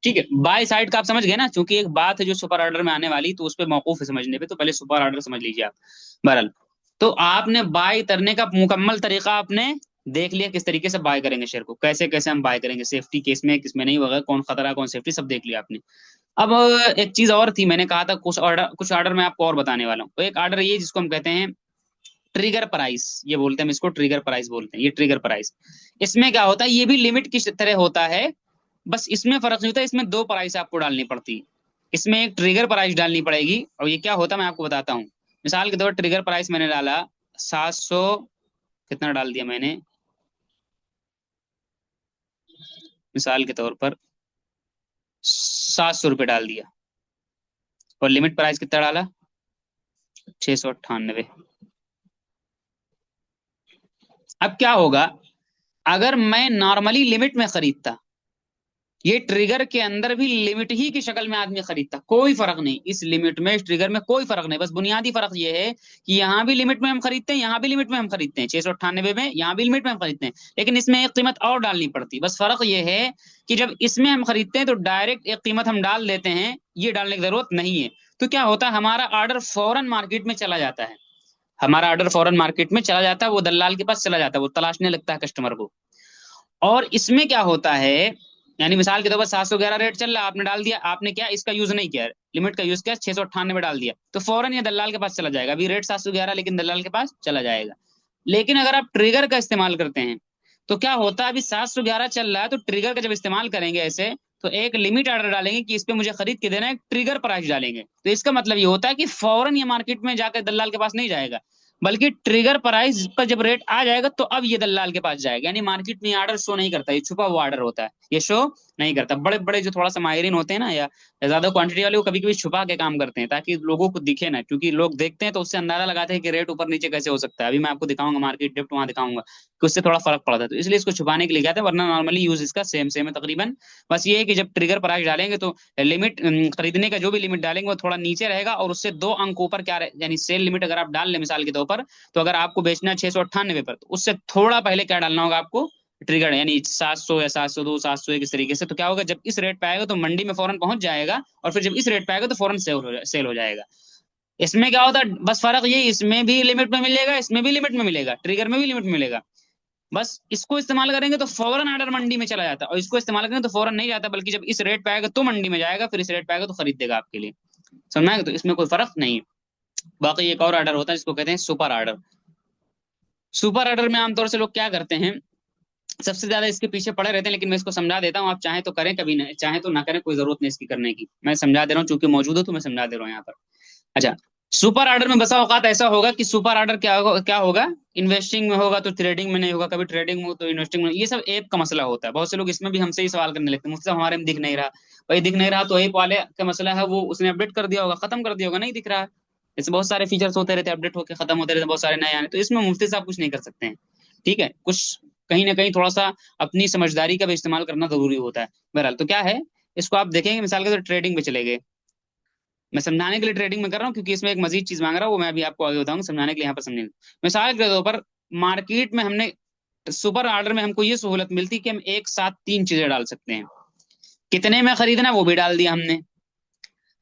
ठीक है, बाय साइड का आप समझ गए ना, क्योंकि एक बात है जो सुपर ऑर्डर में आने वाली, तो उस पर मौकूफ है समझने पे, तो पहले सुपर ऑर्डर समझ लीजिए आप। बहरहाल, तो आपने बाय करने का मुकम्मल तरीका आपने देख लिया, किस तरीके से बाय करेंगे शेयर को, कैसे कैसे हम बाय करेंगे, सेफ्टी केस में किसमें नहीं वगैरह, कौन खतरा कौन सेफ्टी, सब देख लिया आपने। अब एक चीज और थी, मैंने कहा था कुछ ऑर्डर मैं आपको और बताने वाला हूँ। तो एक ऑर्डर ये जिसको हम कहते हैं ट्रिगर प्राइस, ये बोलते हैं हम इसको, ट्रिगर प्राइस बोलते हैं, ये ट्रिगर प्राइस। इसमें क्या होता है, ये भी लिमिट की तरह होता है, बस इसमें फर्क नहीं होता, इसमें 2 प्राइस आपको डालनी पड़ती। इसमें एक ट्रिगर प्राइस डालनी पड़ेगी, और ये क्या होता है मैं आपको बताता हूँ। मिसाल के तौर पर ट्रिगर प्राइस मैंने डाला 700, कितना डाल दिया मैंने, मिसाल के तौर पर 700 रुपये डाल दिया, और लिमिट प्राइस कितना डाला, 698। अब क्या होगा, अगर मैं नॉर्मली लिमिट में खरीदता, ये ट्रिगर के अंदर भी लिमिट ही की शक्ल में आदमी खरीदता, कोई फर्क नहीं, इस लिमिट में इस ट्रिगर में कोई फर्क नहीं, बस बुनियादी फर्क ये है कि यहाँ भी लिमिट में हम खरीदते हैं, यहाँ भी लिमिट में हम खरीदते हैं, 698 में यहाँ भी लिमिट में हम खरीदते हैं, लेकिन इसमें एक कीमत और डालनी पड़ती। बस फर्क ये है कि जब इसमें हम खरीदते हैं तो डायरेक्ट एक कीमत हम डाल देते हैं, ये डालने की जरूरत नहीं है। तो क्या होता है, हमारा ऑर्डर फौरन मार्केट में चला जाता है, हमारा ऑर्डर फौरन मार्केट में चला जाता है, वो दलाल के पास चला जाता है, वो तलाशने लगता है कस्टमर को। और इसमें क्या होता है, यानी मिसाल के तौर पर 711 रेट चल रहा है, आपने डाल दिया, आपने क्या इसका यूज नहीं किया, लिमिट का यूज किया, 698 डाल दिया, तो फौरन ये दलाल के पास चला जाएगा। अभी रेट 711 लेकिन दलाल के पास चला जाएगा। लेकिन अगर आप ट्रिगर का इस्तेमाल करते हैं तो क्या होता है, अभी 711 चल रहा है, तो ट्रिगर का जब इस्तेमाल करेंगे ऐसे, तो एक लिमिट ऑर्डर डालेंगे कि इस पे मुझे खरीद के देना है, एक ट्रिगर प्राइस डालेंगे, तो इसका मतलब ये होता है कि फौरन ये मार्केट में जाकर दलाल के पास नहीं जाएगा, बल्कि ट्रिगर प्राइस पर जब रेट आ जाएगा तो अब ये दलाल के पास जाएगा। यानी मार्केट में ऑर्डर शो नहीं करता, ये छुपा हुआ ऑर्डर होता है, ये शो नहीं करता। बड़े बड़े जो थोड़ा सा माहिरीन होते हैं ना, या ज्यादा क्वांटिटी वाले, वो कभी कभी छुपा के काम करते हैं ताकि लोगों को दिखे ना, क्योंकि लोग देखते हैं तो उससे अंदाजा लगाते हैं कि रेट ऊपर नीचे कैसे हो सकता है। अभी मैं आपको दिखाऊंगा मार्केट डिप्ट, वहां दिखाऊंगा कि उससे थोड़ा फर्क पड़ता है, तो इसलिए इसको छुपाने के लिए कहते हैं, वरना नॉर्मली यूज इसका सेम सेम है तकरीबन। बस ये है कि जब ट्रिगर प्राइस डालेंगे तो लिमिट, खरीदने का जो भी लिमिट डालेंगे वो थोड़ा नीचे रहेगा, और उससे 2 अंक ऊपर क्या यानी सेल लिमिट अगर आप डाल ले मिसाल के तौर पर, तो अगर आपको बेचना है 698 पर, तो उससे थोड़ा पहले क्या डालना होगा आपको, ट्रिगर, यानी 700 या 702 701 इस तरीके से। तो क्या होगा, जब इस रेट पे आएगा तो मंडी में फौरन पहुंच जाएगा, और फिर जब इस रेट पे आएगा तो फौरन सेल हो जाएगा। इसमें क्या होता है, बस फर्क ये, इसमें भी लिमिट में मिलेगा, इसमें भी लिमिट में मिलेगा, ट्रिगर में भी लिमिट में मिलेगा। बस इसको इस्तेमाल करेंगे तो फौरन ऑर्डर मंडी में चला जाता है, और इसको इस्तेमाल करेंगे तो फौरन नहीं जाता, बल्कि जब इस रेट पे आएगा तो मंडी में जाएगा, फिर इस रेट पे आएगा तो खरीद देगा आपके लिए। समझ में आएगा? तो इसमें कोई फर्क नहीं है। बाकी एक और ऑर्डर होता है जिसको कहते हैं सुपर ऑर्डर। सुपर ऑर्डर में आमतौर से लोग क्या करते हैं, सबसे ज्यादा इसके पीछे पड़े रहते हैं, लेकिन मैं इसको समझा देता हूँ, आप चाहें तो करें, कभी नहीं चाहें तो ना करें, कोई जरूरत नहीं इसकी करने की, मैं समझा दे रहा हूँ, चूंकि मौजूद हो तो मैं समझा दे रहा हूँ यहाँ पर। अच्छा, सुपर ऑर्डर में बसा औकात ऐसा होगा कि सुपर ऑर्डर क्या होगा, इन्वेस्टिंग में होगा तो ट्रेडिंग में नहीं होगा, कभी ट्रेडिंग में हो तो इन्वेस्टिंग में, ये सब ऐप का मसला होता है। बहुत से लोग इसमें भी हमसे ही सवाल करने लगते हैं, मुझसे हमारे में दिख नहीं रहा। भाई दिख नहीं रहा तो ऐप वाले का मसला है, वो उसने अपडेट कर दिया होगा, खत्म कर दिया होगा, नहीं दिख रहा है। जैसे बहुत सारे फीचर्स होते रहते हैं, अपडेट होकर खत्म होते रहते हैं, बहुत सारे नए आने, तो इसमें मुफ्ती से आप कुछ नहीं कर सकते हैं। ठीक है, कुछ कहीं ना कहीं थोड़ा सा अपनी समझदारी का भी इस्तेमाल करना जरूरी होता है। बहरहाल तो क्या है, इसको आप देखेंगे मिसाल के तौर ट्रेडिंग पे चले गए, मैं समझाने के लिए ट्रेडिंग में कर रहा हूँ, क्योंकि इसमें एक मजीद चीज मांग रहा हूँ, वो मैं अभी आपको आगे बताऊंगा, समझाने के लिए यहाँ पर समझेंगे। मिसाल के तौर पर मार्केट में हमने सुपर ऑर्डर में हमको ये सहूलत मिलती है कि हम एक साथ तीन चीजें डाल सकते हैं। कितने में खरीदना है वो भी डाल दिया हमने,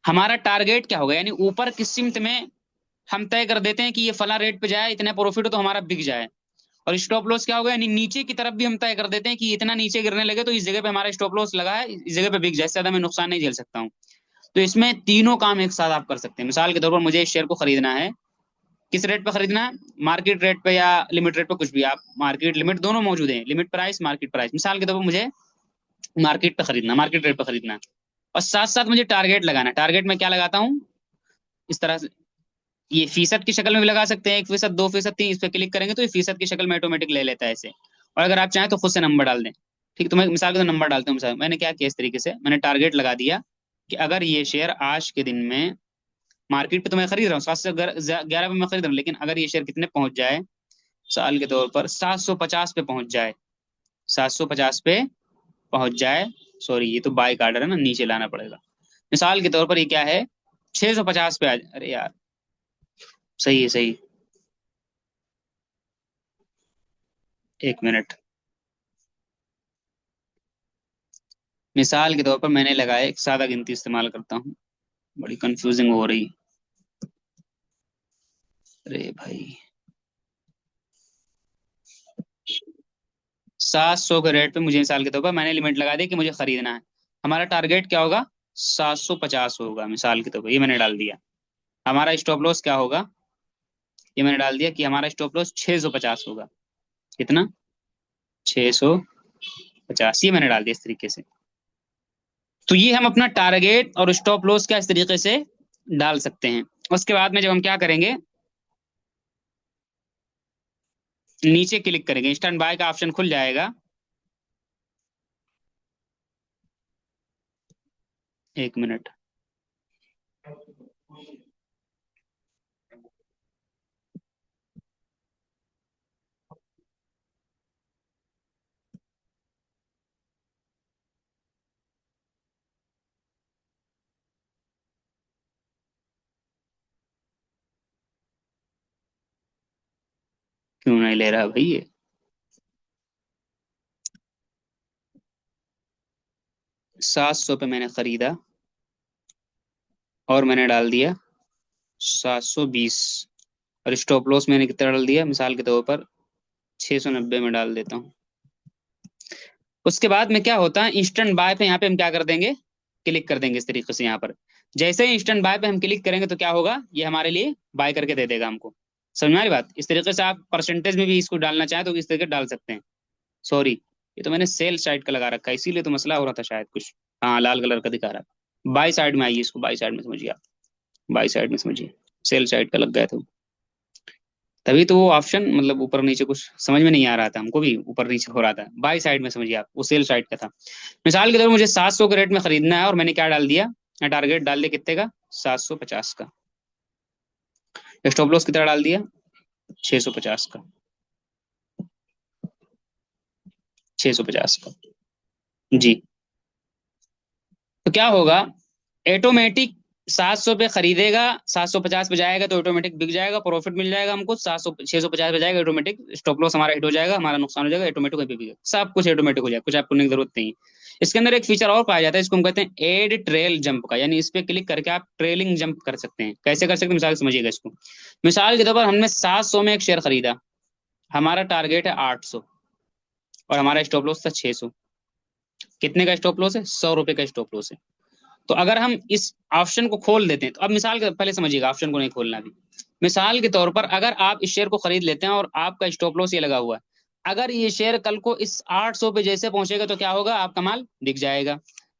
हमारा टारगेट क्या होगा, यानी ऊपर किस सिमत में हम तय कर देते हैं कि ये फला रेट पे जाए, इतने प्रॉफिट हो तो हमारा बिक जाए। और स्टॉप लॉस क्या होगा, यानी नीचे की तरफ भी हम तय कर देते हैं कि इतना नीचे गिरने लगे तो इस जगह पे हमारा स्टॉप लॉस लगा है, इस जगह पे बिक जाए, इससे ज्यादा मैं नुकसान नहीं झेल सकता हूँ। तो इसमें तीनों काम एक साथ आप कर सकते हैं। मिसाल के तौर पर मुझे इस शेयर को खरीदना है, किस रेट पे खरीदना है, मार्केट रेट पे या लिमिट रेट पे, कुछ भी, आप मार्केट लिमिट दोनों मौजूद हैं, लिमिट प्राइस मार्केट प्राइस, मिसाल के तौर पर मुझे मार्केट पे खरीदना, मार्केट रेट पे खरीदना है। और साथ साथ मुझे टारगेट लगाना है, टारगेट में क्या लगाता हूँ, इस तरह से, ये फीसद की शक्ल में भी लगा सकते हैं, 1%, 2%, 3, इस पे क्लिक करेंगे तो ये फीसद की शक्ल में ऑटोमेटिक ले लेता है ऐसे। और अगर आप चाहें तो खुद से नंबर डाल दें। ठीक, तो मैं मिसाल के तो नंबर डालता हूँ, मिसाल मैंने क्या किया, इस तरीके से मैंने टारगेट लगा दिया कि अगर ये शेयर आज के दिन में, मार्केट पे तो मैं खरीद रहा हूँ 7 से 11 पे मैं खरीद रहा हूँ, लेकिन अगर ये शेयर कितने पहुंच जाए, साल के तौर पर 750 पे पहुंच जाए, 750 पे पहुंच जाए, सॉरी ये तो बाई का ऑर्डर है ना, नीचे लाना पड़ेगा। मिसाल के तौर पर ये क्या है, 650 पे आ जाए, अरे यार, सही है सही, एक मिनट। मिसाल के तौर पर मैंने लगाया, एक सादा गिनती इस्तेमाल करता हूँ, बड़ी कंफ्यूजिंग हो रही, अरे भाई, 700 के रेट पे मुझे मिसाल के तौर पर मैंने लिमिट लगा दी कि मुझे खरीदना है, हमारा टारगेट क्या होगा, 750 होगा, मिसाल के तौर पर ये मैंने डाल दिया। हमारा स्टॉप लॉस क्या होगा, ये मैंने डाल दिया कि हमारा स्टॉप लॉस 650 होगा। कितना, 650, ये मैंने डाल दिया इस तरीके से। तो ये हम अपना टारगेट और स्टॉप लॉस क्या इस तरीके से डाल सकते हैं। उसके बाद में जब हम क्या करेंगे, नीचे क्लिक करेंगे, इंस्टेंट बाय का ऑप्शन खुल जाएगा, एक मिनट, क्यों नहीं ले रहा भाई ये, 700 पे मैंने खरीदा और मैंने डाल दिया 720, और स्टॉप लॉस मैंने कितना डाल दिया, मिसाल के तौर पर 690 में डाल देता हूँ। उसके बाद में क्या होता है, इंस्टेंट बाय पे यहाँ पे हम क्या कर देंगे, क्लिक कर देंगे इस तरीके से यहाँ पर। जैसे ही इंस्टेंट बाय पे हम क्लिक करेंगे तो क्या होगा, ये हमारे लिए बाय करके दे देगा हमको। समझ में आ रही बात, इस तरीके से आप परसेंटेज में भी इसको डालना चाहें तो इस तरीके डाल सकते हैं। सॉरी, ये तो मैंने सेल साइड का लगा रखा है, इसीलिए तो मसला हो रहा था शायद कुछ। हाँ, लाल कलर का दिखा रहा है, बाई साइड में आइए, इसको बाई साइड में समझिए आप, बाई साइड में समझिए, सेल साइड का लग गया था, तभी तो वो ऑप्शन मतलब ऊपर नीचे कुछ समझ में नहीं आ रहा था, हमको भी ऊपर नीचे हो रहा था, बाई साइड में समझिए आप, वो सेल साइड का था। मिसाल के तौर पर मुझे 700 के रेट में खरीदना है, और मैंने क्या डाल दिया, टारगेट डाल दिया कितने का, 750 का, स्टॉप लॉस कितना डाल दिया, 650 का, 650 का। जी, तो क्या होगा, ऑटोमेटिक 700 पे खरीदेगा, 750 पे जाएगा तो ऑटोमेटिक बिक जाएगा, प्रॉफिट मिल जाएगा हमको। 700 650 पे जाएगा ऑटोमेटिक स्टॉप लॉस हमारा हिट हो जाएगा, हमारा नुकसान हो जाएगा, ऑटोमेटिक वहीं पे बिकेगा। सब कुछ ऑटोमेटिक हो जाएगा, कुछ आपको करने की जरूरत नहीं है। इसके अंदर एक फीचर और पाया जाता है, इसको हम कहते हैं एड ट्रेल जंप का, यानी इस पे क्लिक करके आप ट्रेलिंग जंप कर सकते हैं। कैसे कर सकते हैं, मिसाल समझिएगा इसको। मिसाल के तौर पर हमने 700 में एक शेयर खरीदा, हमारा टारगेट है 800 और हमारा स्टॉप लॉस था 600। कितने का स्टॉप लॉस है? 100 रुपए का स्टॉप लॉस है। तो अगर हम इस ऑप्शन को खोल देते हैं, तो अब मिसाल के पहले समझिएगा, ऑप्शन को नहीं खोलना भी। मिसाल के तौर पर अगर आप इस शेयर को खरीद लेते हैं और आपका स्टॉप लॉस ये लगा हुआ है, अगर ये शेयर कल को इस 800 पे जैसे पहुंचेगा तो क्या होगा, आपका माल बिक जाएगा।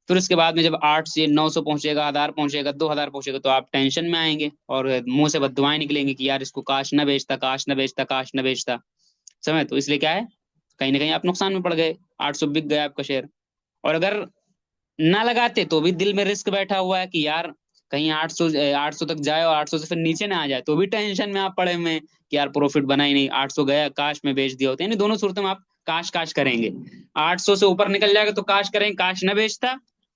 फिर उसके बाद में जब 8 से 900 पहुंचेगा, 1000 पहुंचेगा, 2000 पहुंचेगा, तो आप टेंशन में आएंगे और मुंह से बददुआएं निकलेंगे कि यार इसको काश न बेचता, काश न बेचता, काश न बेचता। समझ? तो इसलिए क्या है, कहीं ना कहीं आप नुकसान में पड़ गए, 800 बिक गया आपका शेयर। और अगर ना लगाते तो भी दिल में रिस्क बैठा हुआ है कि यार कहीं 800 तक जाए और 800 से फिर नीचे ना आ जाए, तो भी टेंशन में आप पड़े हुए हैं कि यार प्रॉफिट बना ही नहीं, 800 गया, काश में बेच दिया होता। यानी दोनों सूरतों में आप काश काश करेंगे। 800 से ऊपर निकल जाएगा तो काश करेंगे, काश न बेचता।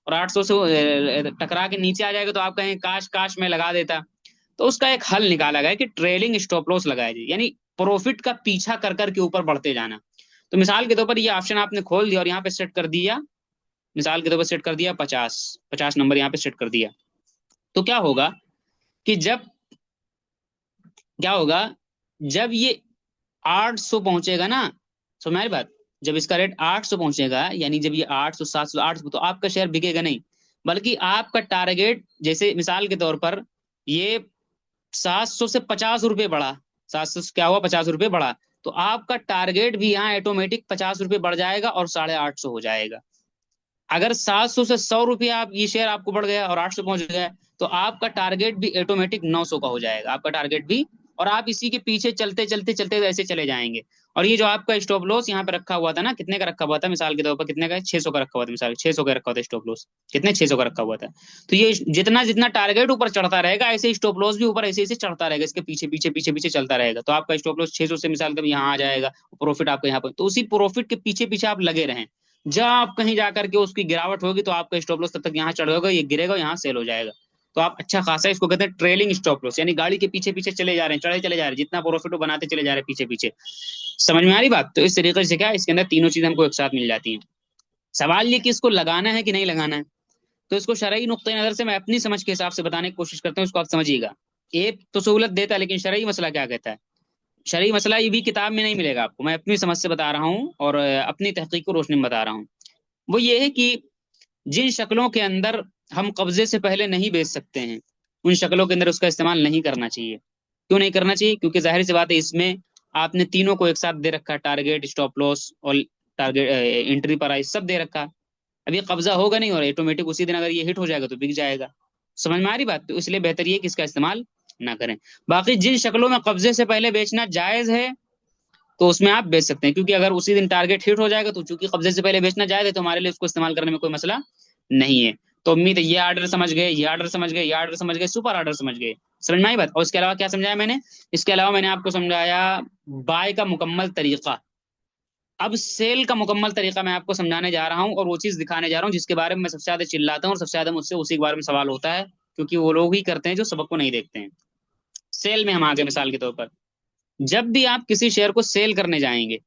और 800 से टकरा के नीचे आ जाएगा तो आप कहेंगे काश काश में लगा देता। तो उसका एक हल निकाला गया कि ट्रेलिंग स्टॉप लॉस लगाया जाए, यानी प्रॉफिट का पीछा कर कर के ऊपर बढ़ते जाना। तो मिसाल के तौर पर ये ऑप्शन आपने खोल दिया और यहाँ पे सेट कर दिया, मिसाल के तौर पर सेट कर दिया 50, 50 नंबर यहाँ पे सेट कर दिया। तो क्या होगा कि जब, क्या होगा जब ये 800 पहुंचेगा ना, समझ में आई बात? जब इसका रेट 800 पहुंचेगा, यानी जब ये 800 700 800, तो आपका शेयर बिकेगा नहीं, बल्कि आपका टारगेट, जैसे मिसाल के तौर पर ये 700 से 50 रुपये बढ़ा, 700 से क्या हुआ, 50 रुपये बढ़ा, तो आपका टारगेट भी यहाँ ऑटोमेटिक 50 रुपये बढ़ जाएगा और 850 हो जाएगा। अगर 700 से 100 रुपया आप ये शेयर आपको बढ़ गया और 800 पहुंच गया, तो आपका टारगेट भी ऑटोमेटिक 900 का हो जाएगा, आपका टारगेट भी। और आप इसी के पीछे चलते चलते चलते ऐसे चले जाएंगे। और ये जो आपका स्टॉप लॉस यहाँ पे रखा हुआ था ना, कितने का रखा हुआ था, मिसाल के तौर पर कितने का, 600 का रखा हुआ था, मिसाल 600 का रखा हुआ था स्टॉप लॉस। कितने, 600 का रखा हुआ था। तो ये जितना जितना टारगेट ऊपर चढ़ता रहेगा, ऐसे स्टॉप लॉस भी ऊपर ऐसे ऐसे चढ़ता रहेगा, इसके पीछे पीछे पीछे पीछे चलता रहेगा। तो आपका स्टॉप लॉस 600 से मिसाल तब यहाँ आ जाएगा, प्रॉफिट आपका यहाँ पर, तो उसी प्रॉफिट के पीछे पीछे आप लगे रहें। जब आप कहीं जाकर के उसकी गिरावट होगी तो आपका स्टॉप लॉस तब तक यहाँ चढ़ होगा, ये गिरेगा, यहाँ सेल हो जाएगा। तो आप अच्छा खासा, इसको कहते हैं ट्रेलिंग स्टॉप लॉस, यानी गाड़ी के पीछे पीछे चले जा रहे हैं, चढ़े चले जा रहे हैं, जितना प्रॉफिट वो बनाते चले जा रहे हैं पीछे पीछे। समझ में आ रही बात? तो इस तरीके से क्या है, इसके अंदर तीनों चीजें हमको एक साथ मिल जाती हैं। सवाल ये कि इसको लगाना है कि नहीं लगाना है। तो इसको शरई नुक्ते नजर से मैं अपनी समझ के हिसाब से बताने की कोशिश करता हूँ, इसको आप समझिएगा। ये तो सहूलत देता है, लेकिन शरई मसला क्या कहता है, शरई मसला ये भी किताब में नहीं मिलेगा आपको, मैं अपनी समझ से बता रहा हूँ और अपनी तहकीक को रोशनी में बता रहा हूँ। वो ये है कि जिन शक्लों के अंदर हम कब्जे से पहले नहीं बेच सकते हैं, उन शक्लों के अंदर उसका इस्तेमाल नहीं करना चाहिए। क्यों नहीं करना चाहिए? क्योंकि जाहिर सी बात है, इसमें आपने तीनों को एक साथ दे रखा है, टारगेट, स्टॉप लॉस और टारगेट एंट्री प्राइस, सब दे रखा है। अब ये कब्जा होगा नहीं और ऑटोमेटिक उसी दिन अगर ये हिट हो जाएगा तो बिक जाएगा। समझ में आ रही बात? तो इसलिए बेहतर ये कि इसका इस्तेमाल ना करें। बाकी जिन शक्लों में कब्जे से पहले बेचना जायज है, तो उसमें आप बेच सकते हैं, क्योंकि अगर उसी दिन टारगेट हिट हो जाएगा तो चूंकि कब्जे से पहले बेचना जायज है, तो हमारे लिए उसको इस्तेमाल करने में कोई मसला नहीं है। तो उम्मीद है ये ऑर्डर समझ गए, ये ऑर्डर समझ गए, ये ऑर्डर समझ गए, सुपर ऑर्डर समझ गए। समझ में आई बात? और इसके अलावा क्या समझाया मैंने? इसके अलावा मैंने आपको समझाया बाय का मुकम्मल तरीका। अब सेल का मुकम्मल तरीका मैं आपको समझाने जा रहा हूँ और वो चीज दिखाने जा रहा हूँ जिसके बारे में मैं सबसे ज्यादा चिल्लाता हूँ और सबसे ज्यादा मुझसे उसी के बारे में सवाल होता है, क्योंकि वो लोग ही करते हैं जो सबक को नहीं देखते हैं। सेल में हम आगे, मिसाल के तौर पर जब भी आप किसी शेयर को सेल करने जाएंगे,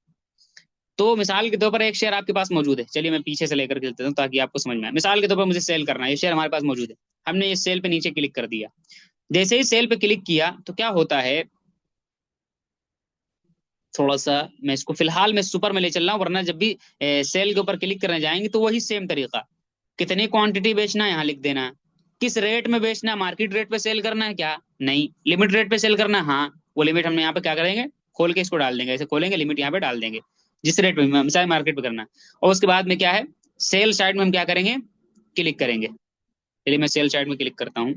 तो मिसाल के तौर पर एक शेयर आपके पास मौजूद है, चलिए मैं पीछे से लेकर चलता हूँ ताकि आपको समझ में आए। मिसाल के तौर पर मुझे सेल करना है, ये शेयर हमारे पास मौजूद है, हमने ये सेल पे नीचे क्लिक कर दिया। जैसे ही सेल पे क्लिक किया तो क्या होता है, थोड़ा सा मैं इसको फिलहाल मैं सुपर में ले चल रहा हूँ, वरना जब भी सेल के ऊपर क्लिक करने जाएंगे तो वही सेम तरीका। कितनी क्वांटिटी बेचना है यहाँ लिख देना है, किस रेट में बेचना है, मार्केट रेट पे सेल करना है क्या, नहीं, लिमिट रेट पे सेल करना है, हाँ, वो लिमिट हमने यहाँ पे क्या करेंगे, खोल के इसको डाल देंगे, ऐसे खोलेंगे लिमिट यहाँ पे डाल देंगे, जिस रेट पे मिसाल मार्केट पे करना है। और उसके बाद में क्या है, सेल साइड में हम क्या करेंगे, क्लिक करेंगे। चलिए मैं सेल साइड में क्लिक करता हूँ।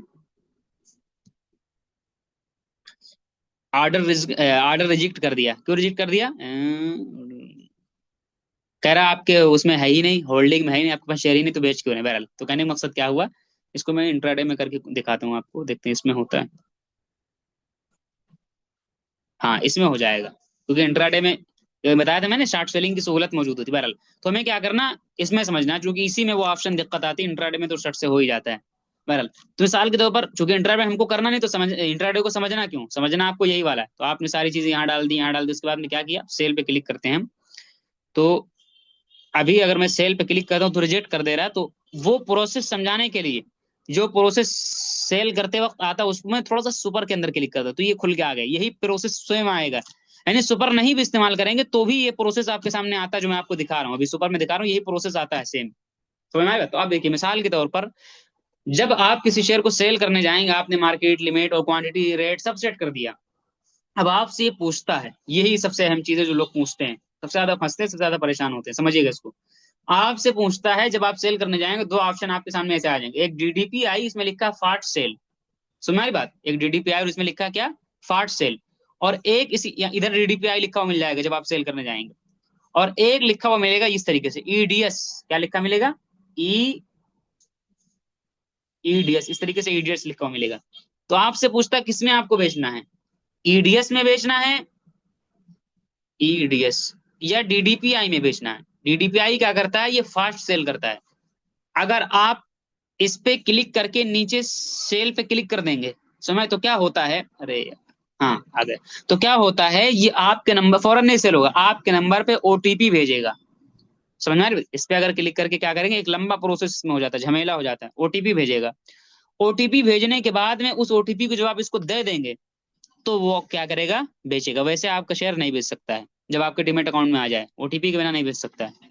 ऑर्डर रिजेक्ट कर दिया, क्यों रिजेक्ट कर दिया, कह रहा आपके उसमें है ही नहीं, होल्डिंग में है ही नहीं, आपके पास शेयर ही नहीं, तो बेच क्यों नहीं। बहरहाल, तो कहने का मकसद क्या हुआ, इसको मैं इंट्राडे में करके दिखाता हूँ आपको, देखते हैं इसमें होता है। हाँ, इसमें हो जाएगा, क्योंकि इंट्राडे में बताया था मैंने, शॉर्ट सेलिंग की सहूलत मौजूद होती है। बहरहाल, तो हमें क्या करना, इसमें समझना, क्योंकि इसी में वो ऑप्शन दिक्कत आती है, इंट्राडे में तो शर्ट से हो ही जाता है। बहरहाल तो मिसाल के तौर पर चूंकि इंट्राडे हमको करना नहीं, तो समझ इंट्राडे को समझना क्यों, समझना आपको यही वाला है। तो आपने सारी चीजें यहाँ डाल दी, यहाँ डाल दी, उसके बाद में क्या किया, सेल पे क्लिक करते हैं हम। तो अभी अगर मैं सेल पे क्लिक करता हूँ तो रिजेक्ट कर दे रहा है। तो वो प्रोसेस समझाने के लिए, जो प्रोसेस सेल करते वक्त आता है उसमें थोड़ा सा सुपर के अंदर क्लिक करता, तो ये खुल के आ गया, यही प्रोसेस स्वयं आएगा। यानी सुपर नहीं भी इस्तेमाल करेंगे तो भी ये प्रोसेस आपके सामने आता है, जो मैं आपको दिखा रहा हूँ अभी सुपर में दिखा रहा हूँ, यही प्रोसेस आता है सेम। समझ में आएगा। तो आप देखिए मिसाल के तौर पर, जब आप किसी शेयर को सेल करने जाएंगे, आपने मार्केट लिमिट और क्वांटिटी रेट सब सेट कर दिया। अब आपसे ये पूछता है, यही सबसे अहम चीज है जो लोग पूछते हैं, सबसे ज्यादा फंसते हैं, सबसे ज्यादा परेशान होते हैं, समझिएगा इसको। आपसे पूछता है, जब आप सेल करने जाएंगे, दो ऑप्शन आपके सामने ऐसे आ जाएंगे, एक डीडीपीआई, इसमें लिखा है फाट सेल। सुन मेरी बात, एक डीडीपीआई और इसमें लिखा है क्या, फाट सेल। और एक इसी इधर डीडीपीआई लिखा हुआ मिल जाएगा जब आप सेल करने जाएंगे। और एक लिखा हुआ मिलेगा इस तरीके से, ईडीएस, क्या लिखा मिलेगा, ई ईडीएस, इस तरीके से ईडीएस लिखा हुआ मिलेगा। तो आपसे पूछता है किसमें आपको बेचना है, ईडीएस में बेचना है, ईडीएस, या डीडीपीआई में बेचना है। डीडीपीआई क्या करता है, ये फास्ट सेल करता है। अगर आप इस पे क्लिक करके नीचे सेल पे क्लिक कर देंगे, समय तो क्या होता है, अरे हाँ आ गए। तो क्या होता है, ये आपके नंबर फौरन नहीं सेल होगा, आपके नंबर पे ओटीपी भेजेगा। समझ में आ रही है? इस पे अगर क्लिक करके क्या करेंगे, एक लंबा प्रोसेस में हो जाता है, झमेला हो जाता है, ओटीपी भेजेगा। ओटीपी भेजने के बाद में उस ओटीपी को जब आप इसको दे देंगे, तो वो क्या करेगा, बेचेगा। वैसे आपका शेयर नहीं बेच सकता है, जब आपके डीमेट अकाउंट में आ जाए ओटीपी के बिना नहीं बेच सकता है।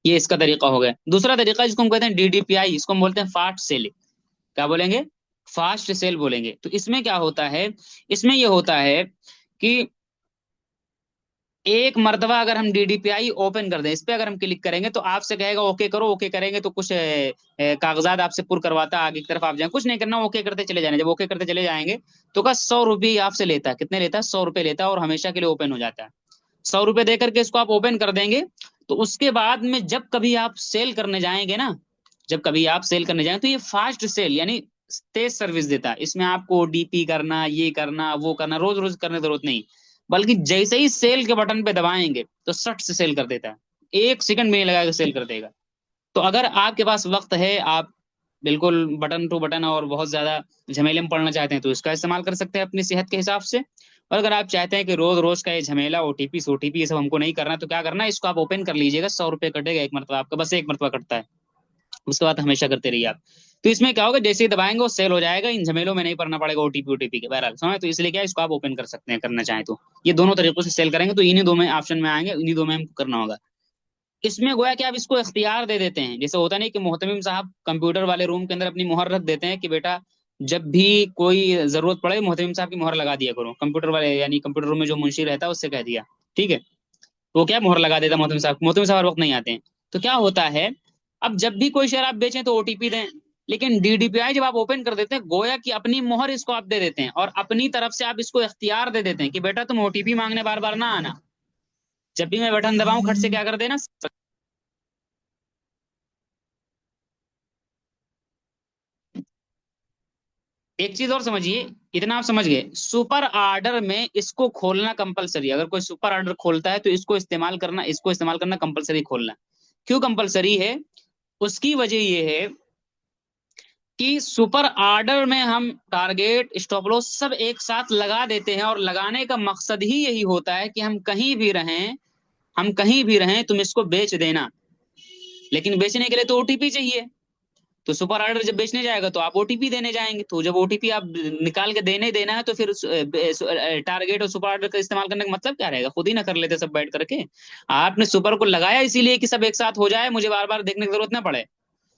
ये इसका तरीका हो गया। दूसरा तरीका जिसको हम कहते हैं डीडीपीआई, इसको हम बोलते हैं फास्ट सेलिंग। क्या बोलेंगे, फास्ट सेल बोलेंगे। तो इसमें क्या होता है, इसमें ये होता है कि एक मर्तबा अगर हम डीडीपीआई ओपन कर दें, इस पे अगर हम क्लिक करेंगे तो आपसे कहेगा ओके करो, ओके करेंगे तो कुछ कागजात आपसे पुर करवाता है, आगे की तरफ आप जाए, कुछ नहीं करना, ओके करते चले जाना। जब ओके करते चले जाएंगे तो का 100 रुपये आपसे लेता है, कितने लेता है, 100 रुपये लेता है, और हमेशा के लिए ओपन हो जाता है। 100 रुपये दे करके इसको आप ओपन कर देंगे। तो उसके बाद में जब कभी आप सेल करने जाएंगे ना, जब कभी आप सेल करने जाएंगे, तो ये फास्ट सेल यानी तेज सर्विस देता है। इसमें आपको डीपी करना, ये करना, वो करना, रोज रोज करने की जरूरत नहीं। बल्कि जैसे ही सेल के बटन पे दबाएंगे तो सट से सेल कर देता है, 1 सेकंड में नहीं लगाकर सेल कर देगा। तो अगर आपके पास वक्त है, आप बिल्कुल बटन टू बटन और बहुत ज्यादा झमेले में पड़ना चाहते हैं, तो इसका इस्तेमाल कर सकते हैं अपनी सेहत के हिसाब से। और अगर आप चाहते हैं कि रोज रोज का ये झमेला, ओटीपी सोटीपी ये सब हमको नहीं करना, तो क्या करना है, इसको आप ओपन कर लीजिएगा, 100 रुपये कटेगा एक मरतबा आपका, बस एक मरतबा कटता है, उसके बाद हमेशा करते रहिए आप। तो इसमें क्या होगा, जैसे ही दबाएंगे वो सेल हो जाएगा, इन झमेलों में नहीं पड़ना पड़ेगा ओटीपी ओटीपी के, बहरहाल समझ। तो इसलिए क्या है, इसको आप ओपन कर सकते हैं करना चाहें तो। ये दोनों तरीकों से सेल करेंगे, तो इन्हीं दो में ऑप्शन में आएंगे, इन्हीं दो में हमको करना होगा। इसमें गोया कि आप इसको इख्तियार दे देते हैं, जैसे होता नहीं कि मोहतमिम साहब कंप्यूटर वाले रूम के अंदर अपनी मोहर रख देते हैं कि बेटा जब भी कोई जरूरत पड़े मोहतमिम साहब की मोहर लगा दिया करो, कंप्यूटर वाले यानी कंप्यूटर रूम में जो मुंशी रहता है उससे कह दिया, ठीक है। वो क्या मोहर लगा देता मोहतमिम साहब, मोहतमिम साहब हर वक्त नहीं आते हैं। तो क्या होता है, अब जब भी कोई शेयर आप बेचें तो ओटीपी दें। लेकिन डीडीपीआई जब आप ओपन कर देते हैं, गोया कि अपनी मोहर इसको आप दे देते हैं, और अपनी तरफ से आप इसको इख्तियार दे देते हैं कि बेटा तुम ओटीपी मांगने बार बार ना आना, जब भी मैं बटन दबाऊं खट से क्या कर देना। एक चीज और समझिए, इतना आप समझ गए, सुपर ऑर्डर में इसको खोलना कंपलसरी, अगर कोई सुपर ऑर्डर खोलता है तो इसको इस्तेमाल करना कंपलसरी खोलना। क्यों कंपलसरी है, उसकी वजह यह है कि सुपर ऑर्डर में हम टारगेट स्टॉप लॉस सब एक साथ लगा देते हैं, और लगाने का मकसद ही यही होता है कि हम कहीं भी रहें तुम इसको बेच देना। लेकिन बेचने के लिए तो ओटीपी चाहिए। तो सुपर ऑर्डर जब बेचने जाएगा तो आप ओटीपी देने जाएंगे, तो जब ओटीपी आप निकाल के देने देना है, तो फिर टारगेट और सुपर ऑर्डर का इस्तेमाल करने का मतलब क्या रहेगा, खुद ही ना कर लेते सब बैठ करके। आपने सुपर को लगाया इसीलिए कि सब एक साथ हो जाए, मुझे बार बार देखने की जरूरत ना पड़े।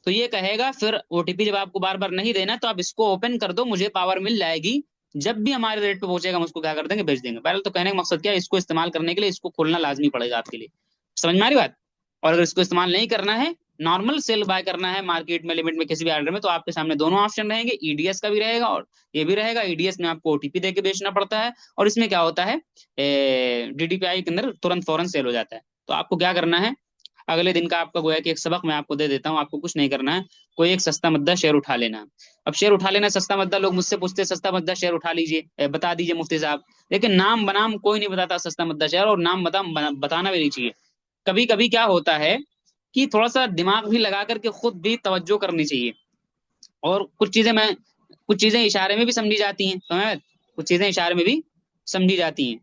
तो ये कहेगा फिर ओटीपी जब आपको बार बार नहीं देना, तो आप इसको ओपन कर दो, मुझे पावर मिल जाएगी, जब भी हमारे रेट पे पहुंचेगा हम उसको क्या कर देंगे, बेच देंगे। पहले तो कहने का मकसद क्या है, इसको इस्तेमाल करने के लिए इसको खोलना लाजमी पड़ेगा आपके लिए। समझ में आ रही बात। और अगर इसको इस्तेमाल नहीं करना है, नॉर्मल सेल बाय करना है मार्केट में लिमिट में किसी भी ऑर्डर में, तो आपके सामने दोनों ऑप्शन रहेंगे, ईडीएस का भी रहेगा और ये भी रहेगा। ईडीएस में आपको ओटीपी देके बेचना पड़ता है, और इसमें क्या होता है, डीडीपीआई के अंदर तुरंत फौरन सेल हो जाता है। तो आपको क्या करना है, अगले दिन का आपका गोया कि एक सबक मैं आपको दे देता हूँ, आपको कुछ नहीं करना है, कोई एक सस्ता मद्दा शेयर उठा लेना है। अब शेयर उठा लेना सस्ता मद्दा, लोग मुझसे पूछते हैं सस्ता मद्दा शेयर उठा लीजिए, बता दीजिए मुफ्ती साहब। लेकिन नाम बनाम कोई नहीं बताता सस्ता मद्दा शेयर, और नाम बताना भी नहीं चाहिए। कभी कभी क्या होता है कि थोड़ा सा दिमाग भी लगा करके खुद भी तवज्जो करनी चाहिए। और कुछ चीजें इशारे में भी समझी जाती हैं, समझ, कुछ चीजें इशारे में भी समझी जाती हैं।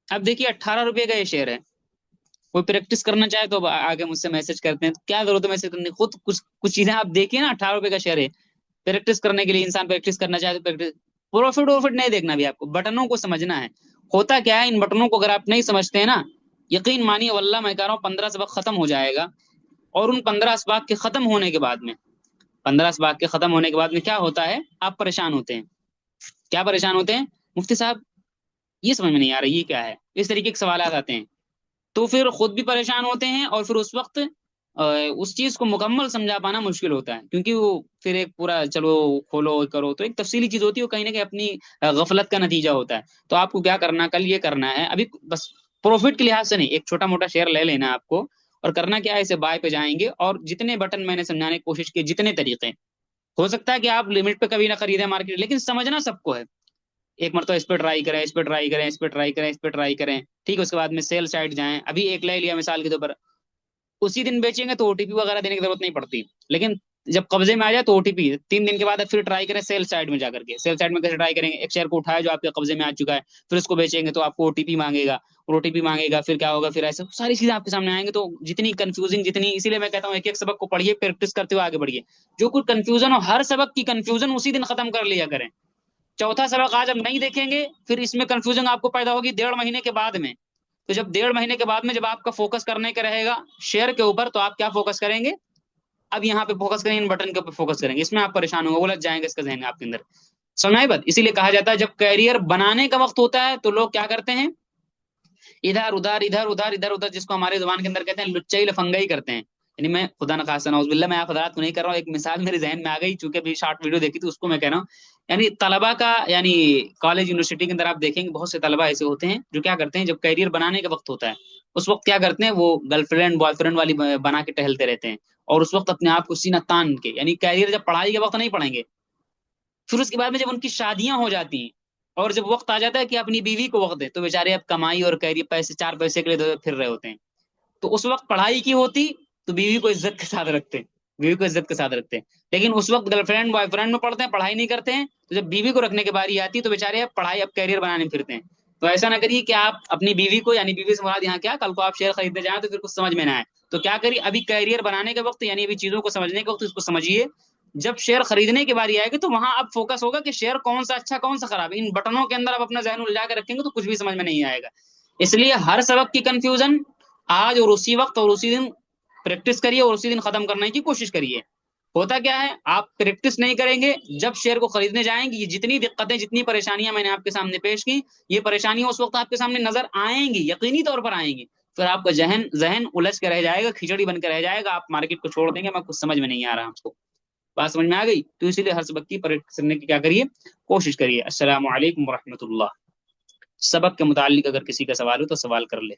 अब देखिए 18 रुपए का ये शेयर है, कोई प्रैक्टिस करना चाहे तो अब आगे मुझसे मैसेज करते हैं, तो क्या जरूरत है मैसेज करने की? खुद कुछ कुछ चीजें आप देखिए ना, 18 रुपए का शेयर है, प्रैक्टिस करने के लिए इंसान प्रैक्टिस करना चाहे तो प्रैक्टिस। प्रॉफिट वॉफिट नहीं देखना भी, आपको बटनों को समझना है। होता क्या है, इन बटनों को अगर आप नहीं समझते हैं ना, यकीन मानिए वल्लाह मैं कह रहा हूँ 15 सबक खत्म हो जाएगा। और उन 15 असबाक के खत्म होने के बाद में, 15 असबाक के खत्म होने के बाद में क्या होता है, आप परेशान होते हैं। क्या परेशान होते हैं? मुफ्ती साहब ये समझ में नहीं आ रहा, ये क्या है, इस तरीके के सवाल आते हैं। तो फिर खुद भी परेशान होते हैं, और फिर उस वक्त उस चीज को मुकम्मल समझा पाना मुश्किल होता है, क्योंकि वो फिर एक पूरा चलो खोलो करो तो एक तफसीली चीज होती है, वो कहीं ना कहीं अपनी गफलत का नतीजा होता है। तो आपको क्या करना, कल ये करना है अभी बस, प्रॉफिट के लिहाज से नहीं, एक छोटा मोटा शेयर ले लेना है आपको। और करना क्या है, इसे बाय पे जाएंगे, और जितने बटन मैंने समझाने की कोशिश की, जितने तरीके, हो सकता है कि आप लिमिट पे कभी ना खरीदें मार्केट, लेकिन समझना सबको है। एक मरतबा इस पे ट्राई करें, इस पे ट्राई करें, इस पे ट्राई करें, इस पे ट्राई करें, ठीक है। उसके बाद में सेल साइड जाएं, अभी एक ले लिया मिसाल के तौर पर, उसी दिन बेचेंगे तो ओटीपी वगैरह देने की जरूरत नहीं पड़ती। लेकिन जब कब्जे में आ जाए तो ओटीपी 3 दिन के बाद फिर ट्राई करें सेल साइड में जाकर के। सेल साइड में कैसे ट्राई करेंगे, एक शेयर को उठाया जो आपके कब्जे में आ चुका है, फिर उसको बेचेंगे तो आपको ओटीपी मांगेगा, और ओटीपी मांगेगा फिर क्या होगा, फिर ऐसे सारी चीजें आपके सामने आएंगे। तो जितनी कंफ्यूजिंग, जितनी, इसीलिए मैं कहता हूँ एक एक सबक को पढ़िए, प्रैक्टिस करते हुए आगे बढ़िए। जो कुछ कंफ्यूजन हो, हर सबक की कंफ्यूजन उसी दिन खत्म कर लिया करें। चौथा सबक आज हम नहीं देखेंगे, फिर इसमें कंफ्यूजन आपको पैदा होगी 1.5 महीने के बाद में। तो जब 1.5 महीने के बाद में जब आपका फोकस करने का रहेगा शेयर के ऊपर, तो आप क्या फोकस करेंगे? अब यहाँ पे फोकस करेंगे, इन बटन के ऊपर फोकस करेंगे, इसमें आप परेशान होंगे, उलझ जाएंगे इसका जहन आपके अंदर। समझ बात? इसीलिए कहा जाता है जब कैरियर बनाने का वक्त होता है तो लोग क्या करते हैं, इधर उधर इधर उधर इधर उधर, जिसको हमारे जुबान के अंदर कहते हैं लुच्चाई लफंगाई करते हैं। यानी मैं खुदा न खासा नौजुबिल्ला, मैं आप हजरात को नहीं कर रहा हूँ, एक मिसाल मेरे जहन में आ गई चूंकि अभी शॉर्ट वीडियो देखी थी उसको मैं कह रहा हूँ। यानी तलबा का, यानी कॉलेज यूनिवर्सिटी के अंदर आप देखेंगे बहुत से तलबा ऐसे होते हैं जो क्या करते हैं, जब कैरियर बनाने का वक्त होता है उस वक्त क्या करते हैं, वो गर्लफ्रेंड बॉयफ्रेंड वाली बना के टहलते रहते हैं। और उस वक्त अपने आप को सीना तान के, यानी कैरियर जब पढ़ाई के वक्त नहीं पढ़ेंगे, फिर उसके बाद में जब उनकी शादियां हो जाती हैं और जब वक्त आ जाता है कि अपनी बीवी को वक्त दे, तो बेचारे अब कमाई और कैरियर, पैसे, 4 पैसे के लिए फिर रहे होते हैं। तो उस वक्त पढ़ाई की होती तो बीवी को इज्जत के साथ रखते, बीवी को इज्जत के साथ रखते हैं। लेकिन उस वक्त गर्लफ्रेंड बॉयफ्रेंड में पढ़ते हैं, पढ़ाई नहीं करते हैं, तो जब बीवी को रखने की बारी आती है तो बेचारे अब पढ़ाई, अब कैरियर बनाने फिरते हैं। तो ऐसा ना करिए कि आप अपनी बीवी को, यानी बीवी से मुराद यहाँ क्या, कल को आप शेयर खरीदने जाए तो फिर कुछ समझ में ना आए। तो क्या करिए, अभी कैरियर बनाने के वक्त, यानी अभी चीजों को समझने के वक्त इसको समझिए। जब शेयर खरीदने की बारी आएगी तो वहां अब फोकस होगा कि शेयर कौन सा अच्छा कौन सा खराब है। इन बटनों के अंदर आप अपना जहन उलझा के रखेंगे तो कुछ भी समझ में नहीं आएगा। इसलिए हर सबक की कंफ्यूजन आज और उसी वक्त और उसी दिन प्रैक्टिस करिए, और उसी दिन खत्म करने की कोशिश करिए। होता क्या है, आप प्रैक्टिस नहीं करेंगे, जब शेयर को खरीदने जाएंगे, ये जितनी दिक्कतें, जितनी परेशानियां मैंने आपके सामने पेश की, ये परेशानियां उस वक्त आपके सामने नजर आएंगी, यकीनी तौर पर आएंगी। फिर आपका जहन जहन उलझ के रह जाएगा, खिचड़ी बन के रह जाएगा, आप मार्केट को छोड़ देंगे, मैं कुछ समझ में नहीं आ रहा हमको। बात समझ में आ गई? तो इसीलिए हर सबक की प्रैक्टिस करने की क्या करिए, कोशिश करिए। अस्सलाम वालेकुम रहमतुल्लाह। सबक के मुतालिक अगर किसी का सवाल हो तो सवाल कर ले।